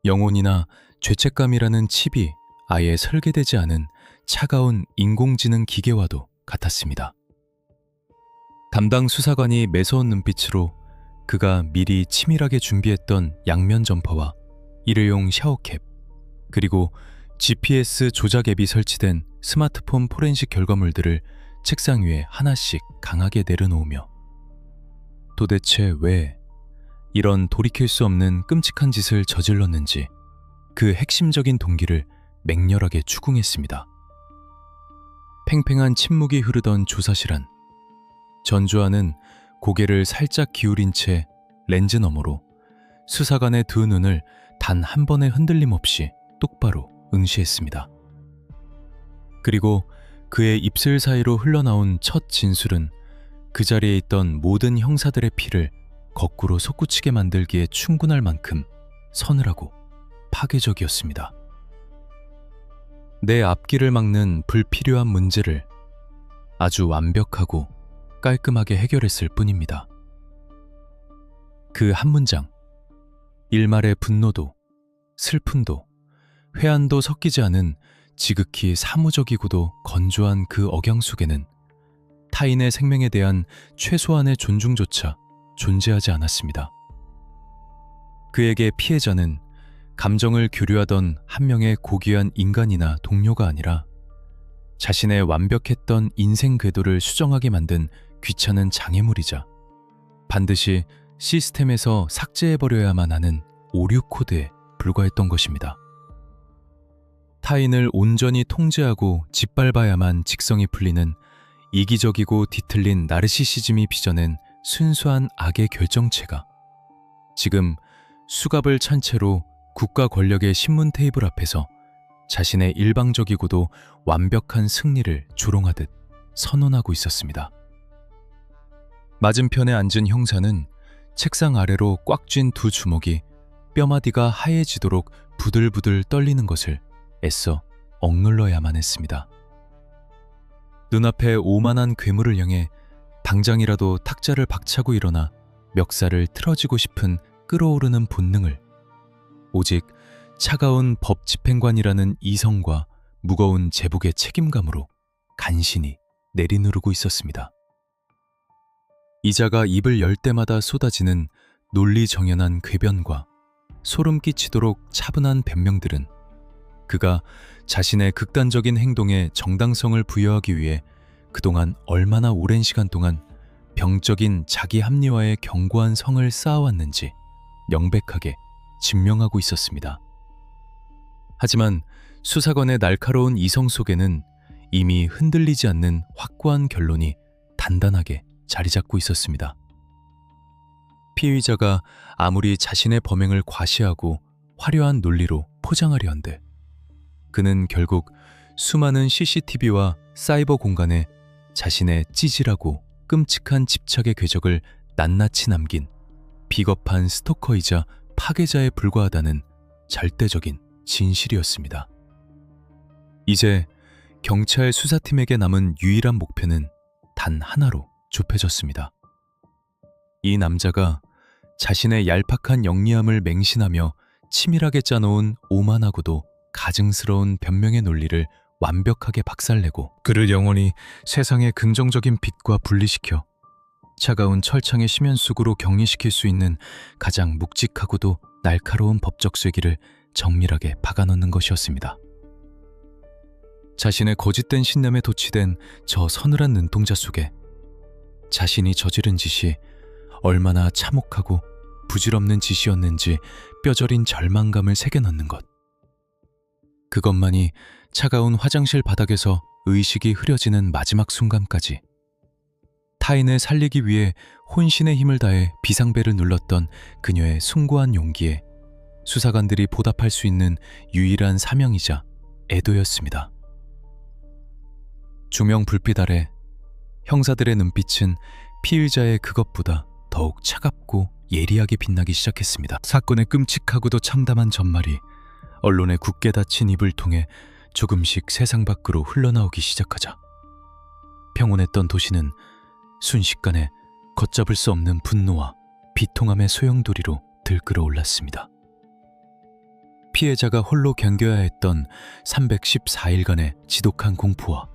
영혼이나 죄책감이라는 칩이 아예 설계되지 않은 차가운 인공지능 기계와도 같았습니다. 담당 수사관이 매서운 눈빛으로 그가 미리 치밀하게 준비했던 양면 점퍼와 일회용 샤워캡, 그리고 GPS 조작 앱이 설치된 스마트폰 포렌식 결과물들을 책상 위에 하나씩 강하게 내려놓으며 도대체 왜 이런 돌이킬 수 없는 끔찍한 짓을 저질렀는지 그 핵심적인 동기를 맹렬하게 추궁했습니다. 팽팽한 침묵이 흐르던 조사실 안, 전주환은 고개를 살짝 기울인 채 렌즈 너머로 수사관의 두 눈을 단 한 번의 흔들림 없이 똑바로 응시했습니다. 그리고 그의 입술 사이로 흘러나온 첫 진술은 그 자리에 있던 모든 형사들의 피를 거꾸로 솟구치게 만들기에 충분할 만큼 서늘하고 파괴적이었습니다. 내 앞길을 막는 불필요한 문제를 아주 완벽하고 깔끔하게 해결했을 뿐입니다. 그 한 문장, 일말의 분노도, 슬픔도, 회한도 섞이지 않은 지극히 사무적이고도 건조한 그 억양 속에는 타인의 생명에 대한 최소한의 존중조차 존재하지 않았습니다. 그에게 피해자는 감정을 교류하던 한 명의 고귀한 인간이나 동료가 아니라 자신의 완벽했던 인생 궤도를 수정하게 만든 귀찮은 장애물이자 반드시 시스템에서 삭제해버려야만 하는 오류 코드에 불과했던 것입니다. 타인을 온전히 통제하고 짓밟아야만 직성이 풀리는 이기적이고 뒤틀린 나르시시즘이 빚어낸 순수한 악의 결정체가 지금 수갑을 찬 채로 국가 권력의 신문 테이블 앞에서 자신의 일방적이고도 완벽한 승리를 조롱하듯 선언하고 있었습니다. 맞은편에 앉은 형사는 책상 아래로 꽉 쥔 두 주먹이 뼈마디가 하얘지도록 부들부들 떨리는 것을 애써 억눌러야만 했습니다. 눈앞에 오만한 괴물을 향해 당장이라도 탁자를 박차고 일어나 멱살을 틀어지고 싶은 끓어오르는 본능을 오직 차가운 법 집행관이라는 이성과 무거운 제복의 책임감으로 간신히 내리누르고 있었습니다. 이자가 입을 열 때마다 쏟아지는 논리정연한 궤변과 소름 끼치도록 차분한 변명들은 그가 자신의 극단적인 행동에 정당성을 부여하기 위해 그동안 얼마나 오랜 시간 동안 병적인 자기 합리화의 견고한 성을 쌓아왔는지 명백하게 증명하고 있었습니다. 하지만 수사관의 날카로운 이성 속에는 이미 흔들리지 않는 확고한 결론이 단단하게 자리 잡고 있었습니다. 피의자가 아무리 자신의 범행을 과시하고 화려한 논리로 포장하려 한들 그는 결국 수많은 CCTV와 사이버 공간에 자신의 찌질하고 끔찍한 집착의 궤적을 낱낱이 남긴 비겁한 스토커이자 파괴자에 불과하다는 절대적인 진실이었습니다. 이제 경찰 수사팀에게 남은 유일한 목표는 단 하나로 좁혀졌습니다. 이 남자가 자신의 얄팍한 영리함을 맹신하며 치밀하게 짜놓은 오만하고도 가증스러운 변명의 논리를 완벽하게 박살내고 그를 영원히 세상의 긍정적인 빛과 분리시켜 차가운 철창의 심연 속으로 격리시킬 수 있는 가장 묵직하고도 날카로운 법적 쐐기를 정밀하게 박아넣는 것이었습니다. 자신의 거짓된 신념에 도취된 저 서늘한 눈동자 속에 자신이 저지른 짓이 얼마나 참혹하고 부질없는 짓이었는지 뼈저린 절망감을 새겨넣는 것. 그것만이 차가운 화장실 바닥에서 의식이 흐려지는 마지막 순간까지 타인을 살리기 위해 혼신의 힘을 다해 비상벨을 눌렀던 그녀의 숭고한 용기에 수사관들이 보답할 수 있는 유일한 사명이자 애도였습니다. 조명 불빛 아래 형사들의 눈빛은 피의자의 그것보다 더욱 차갑고 예리하게 빛나기 시작했습니다. 사건의 끔찍하고도 참담한 전말이 언론의 굳게 닫힌 입을 통해 조금씩 세상 밖으로 흘러나오기 시작하자 평온했던 도시는 순식간에 걷잡을 수 없는 분노와 비통함의 소용돌이로 들끓어 올랐습니다. 피해자가 홀로 견뎌야 했던 314일간의 지독한 공포와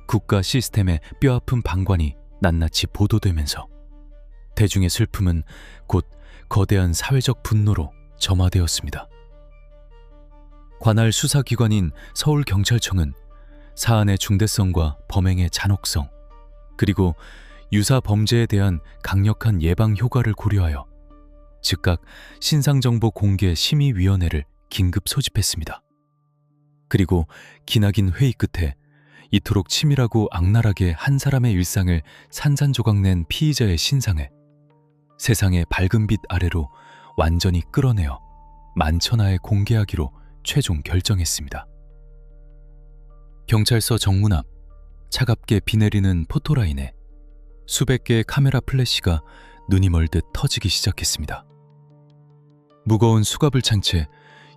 국가 시스템의 뼈아픈 방관이 낱낱이 보도되면서 대중의 슬픔은 곧 거대한 사회적 분노로 점화되었습니다. 관할 수사기관인 서울경찰청은 사안의 중대성과 범행의 잔혹성, 그리고 유사 범죄에 대한 강력한 예방 효과를 고려하여 즉각 신상정보 공개 심의위원회를 긴급 소집했습니다. 그리고 기나긴 회의 끝에 이토록 치밀하고 악랄하게 한 사람의 일상을 산산조각낸 피의자의 신상을 세상의 밝은 빛 아래로 완전히 끌어내어 만천하에 공개하기로 최종 결정했습니다. 경찰서 정문 앞 차갑게 비 내리는 포토라인에 수백 개의 카메라 플래시가 눈이 멀듯 터지기 시작했습니다. 무거운 수갑을 찬 채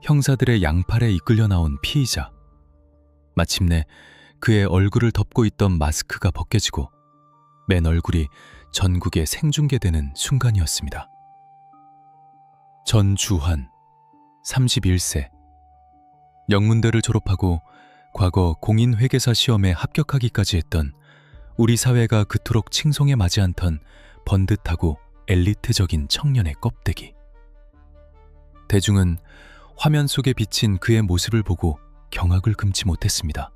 형사들의 양팔에 이끌려 나온 피의자. 마침내 그의 얼굴을 덮고 있던 마스크가 벗겨지고 맨 얼굴이 전국에 생중계되는 순간이었습니다. 전주환, 31세. 영문대를 졸업하고 과거 공인회계사 시험에 합격하기까지 했던 우리 사회가 그토록 칭송에 맞지 않던 번듯하고 엘리트적인 청년의 껍데기. 대중은 화면 속에 비친 그의 모습을 보고 경악을 금치 못했습니다.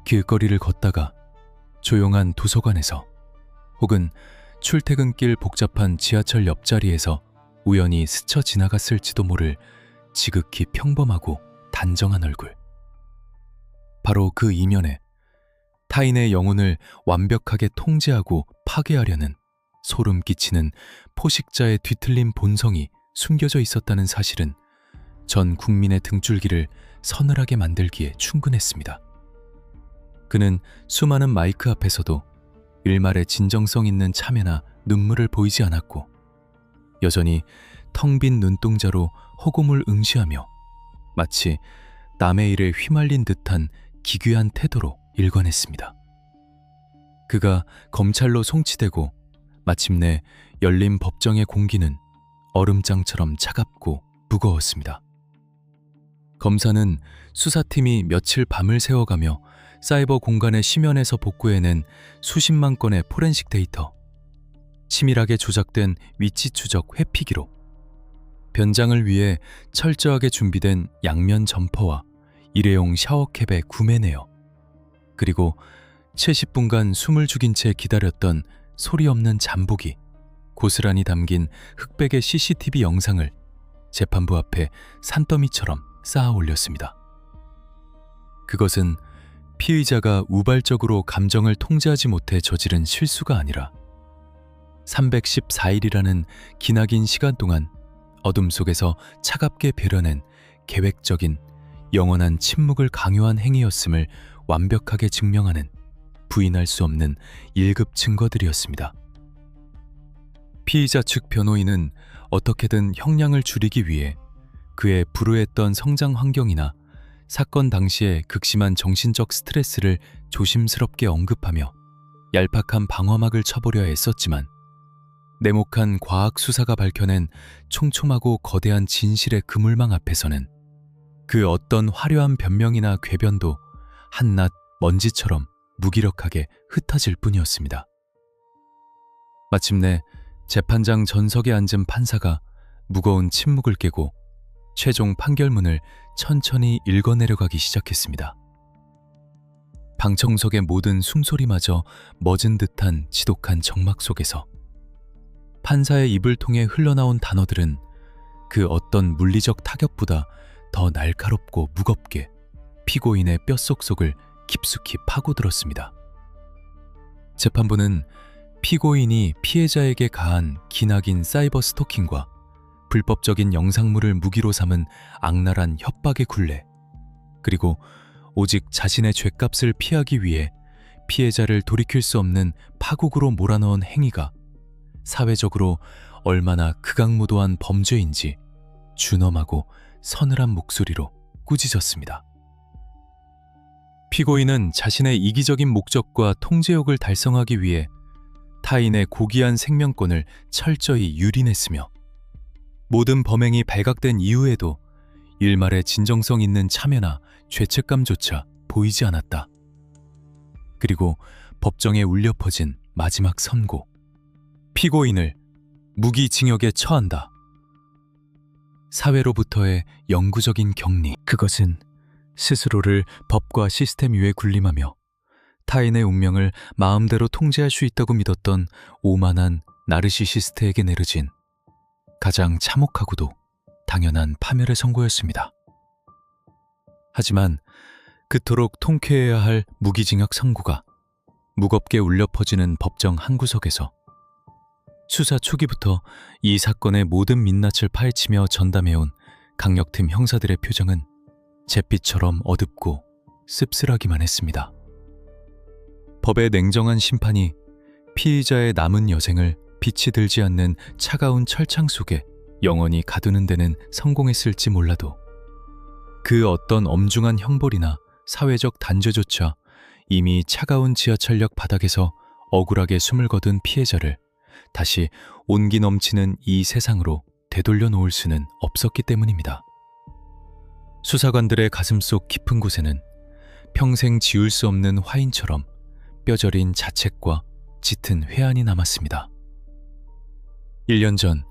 길거리를 걷다가 조용한 도서관에서 혹은 출퇴근길 복잡한 지하철 옆자리에서 우연히 스쳐 지나갔을지도 모를 지극히 평범하고 단정한 얼굴. 바로 그 이면에 타인의 영혼을 완벽하게 통제하고 파괴하려는 소름 끼치는 포식자의 뒤틀린 본성이 숨겨져 있었다는 사실은 전 국민의 등줄기를 서늘하게 만들기에 충분했습니다. 그는 수많은 마이크 앞에서도 일말의 진정성 있는 참회나 눈물을 보이지 않았고 여전히 텅 빈 눈동자로 허공을 응시하며 마치 남의 일에 휘말린 듯한 기괴한 태도로 일관했습니다. 그가 검찰로 송치되고 마침내 열린 법정의 공기는 얼음장처럼 차갑고 무거웠습니다. 검사는 수사팀이 며칠 밤을 새워가며 사이버 공간의 심연에서 복구해낸 수십만 건의 포렌식 데이터, 치밀하게 조작된 위치 추적 회피기록, 변장을 위해 철저하게 준비된 양면 점퍼와 일회용 샤워캡의 구매 내역, 그리고 70분간 숨을 죽인 채 기다렸던 소리 없는 잠복이 고스란히 담긴 흑백의 CCTV 영상을 재판부 앞에 산더미처럼 쌓아 올렸습니다. 그것은 피의자가 우발적으로 감정을 통제하지 못해 저지른 실수가 아니라 314일이라는 기나긴 시간 동안 어둠 속에서 차갑게 배려낸 계획적인 영원한 침묵을 강요한 행위였음을 완벽하게 증명하는 부인할 수 없는 1급 증거들이었습니다. 피의자 측 변호인은 어떻게든 형량을 줄이기 위해 그의 불우했던 성장 환경이나 사건 당시의 극심한 정신적 스트레스를 조심스럽게 언급하며 얄팍한 방어막을 쳐보려 애썼지만 냉혹한 과학 수사가 밝혀낸 촘촘하고 거대한 진실의 그물망 앞에서는 그 어떤 화려한 변명이나 궤변도 한낱 먼지처럼 무기력하게 흩어질 뿐이었습니다. 마침내 재판장 전석에 앉은 판사가 무거운 침묵을 깨고 최종 판결문을 천천히 읽어내려가기 시작했습니다. 방청석의 모든 숨소리마저 멎은 듯한 지독한 정막 속에서 판사의 입을 통해 흘러나온 단어들은 그 어떤 물리적 타격보다 더 날카롭고 무겁게 피고인의 뼛속 속을 깊숙이 파고들었습니다. 재판부는 피고인이 피해자에게 가한 기나긴 사이버 스토킹과 불법적인 영상물을 무기로 삼은 악랄한 협박의 굴레, 그리고 오직 자신의 죗값을 피하기 위해 피해자를 돌이킬 수 없는 파국으로 몰아넣은 행위가 사회적으로 얼마나 극악무도한 범죄인지 준엄하고 서늘한 목소리로 꾸짖었습니다. 피고인은 자신의 이기적인 목적과 통제욕을 달성하기 위해 타인의 고귀한 생명권을 철저히 유린했으며 모든 범행이 발각된 이후에도 일말의 진정성 있는 참여나 죄책감조차 보이지 않았다. 그리고 법정에 울려 퍼진 마지막 선고. 피고인을 무기징역에 처한다. 사회로부터의 영구적인 격리. 그것은 스스로를 법과 시스템 위에 군림하며 타인의 운명을 마음대로 통제할 수 있다고 믿었던 오만한 나르시시스트에게 내려진 가장 참혹하고도 당연한 파멸의 선고였습니다. 하지만 그토록 통쾌해야 할 무기징역 선고가 무겁게 울려 퍼지는 법정 한구석에서 수사 초기부터 이 사건의 모든 민낯을 파헤치며 전담해온 강력팀 형사들의 표정은 잿빛처럼 어둡고 씁쓸하기만 했습니다. 법의 냉정한 심판이 피의자의 남은 여생을 빛이 들지 않는 차가운 철창 속에 영원히 가두는 데는 성공했을지 몰라도 그 어떤 엄중한 형벌이나 사회적 단죄조차 이미 차가운 지하철역 바닥에서 억울하게 숨을 거둔 피해자를 다시 온기 넘치는 이 세상으로 되돌려 놓을 수는 없었기 때문입니다. 수사관들의 가슴속 깊은 곳에는 평생 지울 수 없는 화인처럼 뼈저린 자책과 짙은 회한이 남았습니다. 1년 전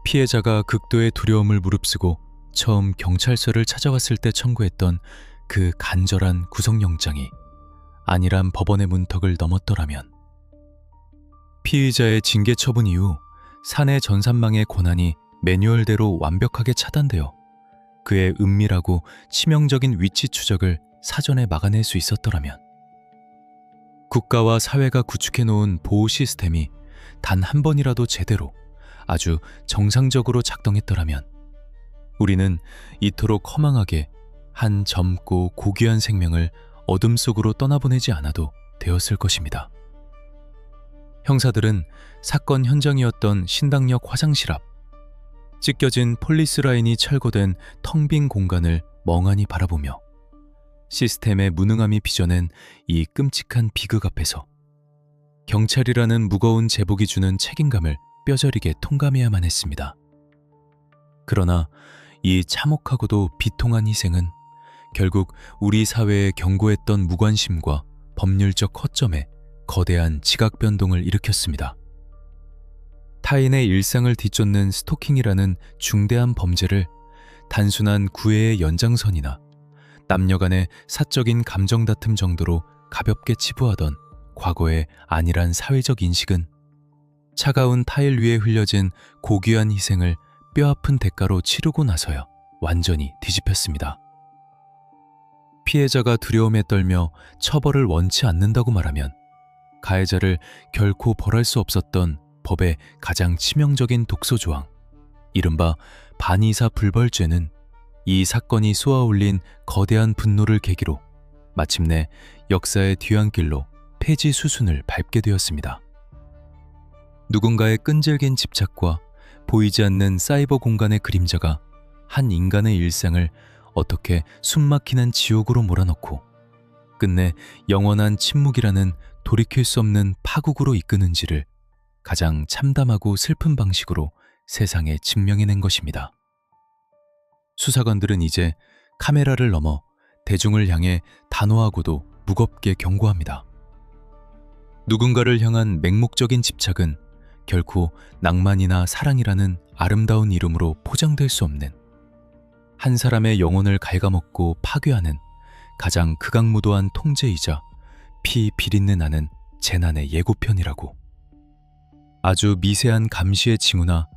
피해자가 극도의 두려움을 무릅쓰고 처음 경찰서를 찾아왔을 때 청구했던 그 간절한 구속영장이 안일한 법원의 문턱을 넘었더라면, 피의자의 징계 처분 이후 사내 전산망의 권한이 매뉴얼대로 완벽하게 차단되어 그의 은밀하고 치명적인 위치 추적을 사전에 막아낼 수 있었더라면, 국가와 사회가 구축해놓은 보호 시스템이 단 한 번이라도 제대로 아주 정상적으로 작동했더라면 우리는 이토록 허망하게 한 젊고 고귀한 생명을 어둠 속으로 떠나보내지 않아도 되었을 것입니다. 형사들은 사건 현장이었던 신당역 화장실 앞, 찢겨진 폴리스 라인이 철거된 텅 빈 공간을 멍하니 바라보며 시스템의 무능함이 빚어낸 이 끔찍한 비극 앞에서 경찰이라는 무거운 제복이 주는 책임감을 뼈저리게 통감해야만 했습니다. 그러나 이 참혹하고도 비통한 희생은 결국 우리 사회에 경고했던 무관심과 법률적 허점에 거대한 지각 변동을 일으켰습니다. 타인의 일상을 뒤쫓는 스토킹이라는 중대한 범죄를 단순한 구애의 연장선이나 남녀 간의 사적인 감정 다툼 정도로 가볍게 치부하던 과거의 안일한 사회적 인식은 차가운 타일 위에 흘려진 고귀한 희생을 뼈아픈 대가로 치르고 나서야 완전히 뒤집혔습니다. 피해자가 두려움에 떨며 처벌을 원치 않는다고 말하면 가해자를 결코 벌할 수 없었던 법의 가장 치명적인 독소조항, 이른바 반의사 불벌죄는 이 사건이 쏘아올린 거대한 분노를 계기로 마침내 역사의 뒤안길로 폐지 수순을 밟게 되었습니다. 누군가의 끈질긴 집착과 보이지 않는 사이버 공간의 그림자가 한 인간의 일상을 어떻게 숨막히는 지옥으로 몰아넣고 끝내 영원한 침묵이라는 돌이킬 수 없는 파국으로 이끄는지를 가장 참담하고 슬픈 방식으로 세상에 증명해낸 것입니다. 수사관들은 이제 카메라를 넘어 대중을 향해 단호하고도 무겁게 경고합니다. 누군가를 향한 맹목적인 집착은 결코 낭만이나 사랑이라는 아름다운 이름으로 포장될 수 없는, 한 사람의 영혼을 갉아먹고 파괴하는 가장 극악무도한 통제이자 피 비린내 나는 재난의 예고편이라고. 아주 미세한 감시의 징후나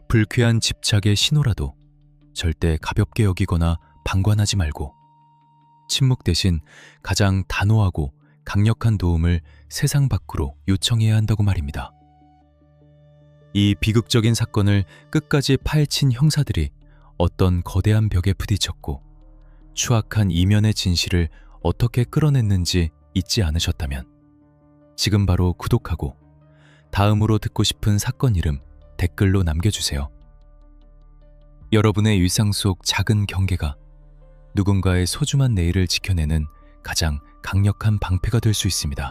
불쾌한 집착의 신호라도 절대 가볍게 여기거나 방관하지 말고 침묵 대신 가장 단호하고 강력한 도움을 세상 밖으로 요청해야 한다고 말입니다. 이 비극적인 사건을 끝까지 파헤친 형사들이 어떤 거대한 벽에 부딪혔고 추악한 이면의 진실을 어떻게 끌어냈는지 잊지 않으셨다면 지금 바로 구독하고 다음으로 듣고 싶은 사건 이름 댓글로 남겨주세요. 여러분의 일상 속 작은 경계가 누군가의 소중한 내일을 지켜내는 가장 강력한 방패가 될 수 있습니다.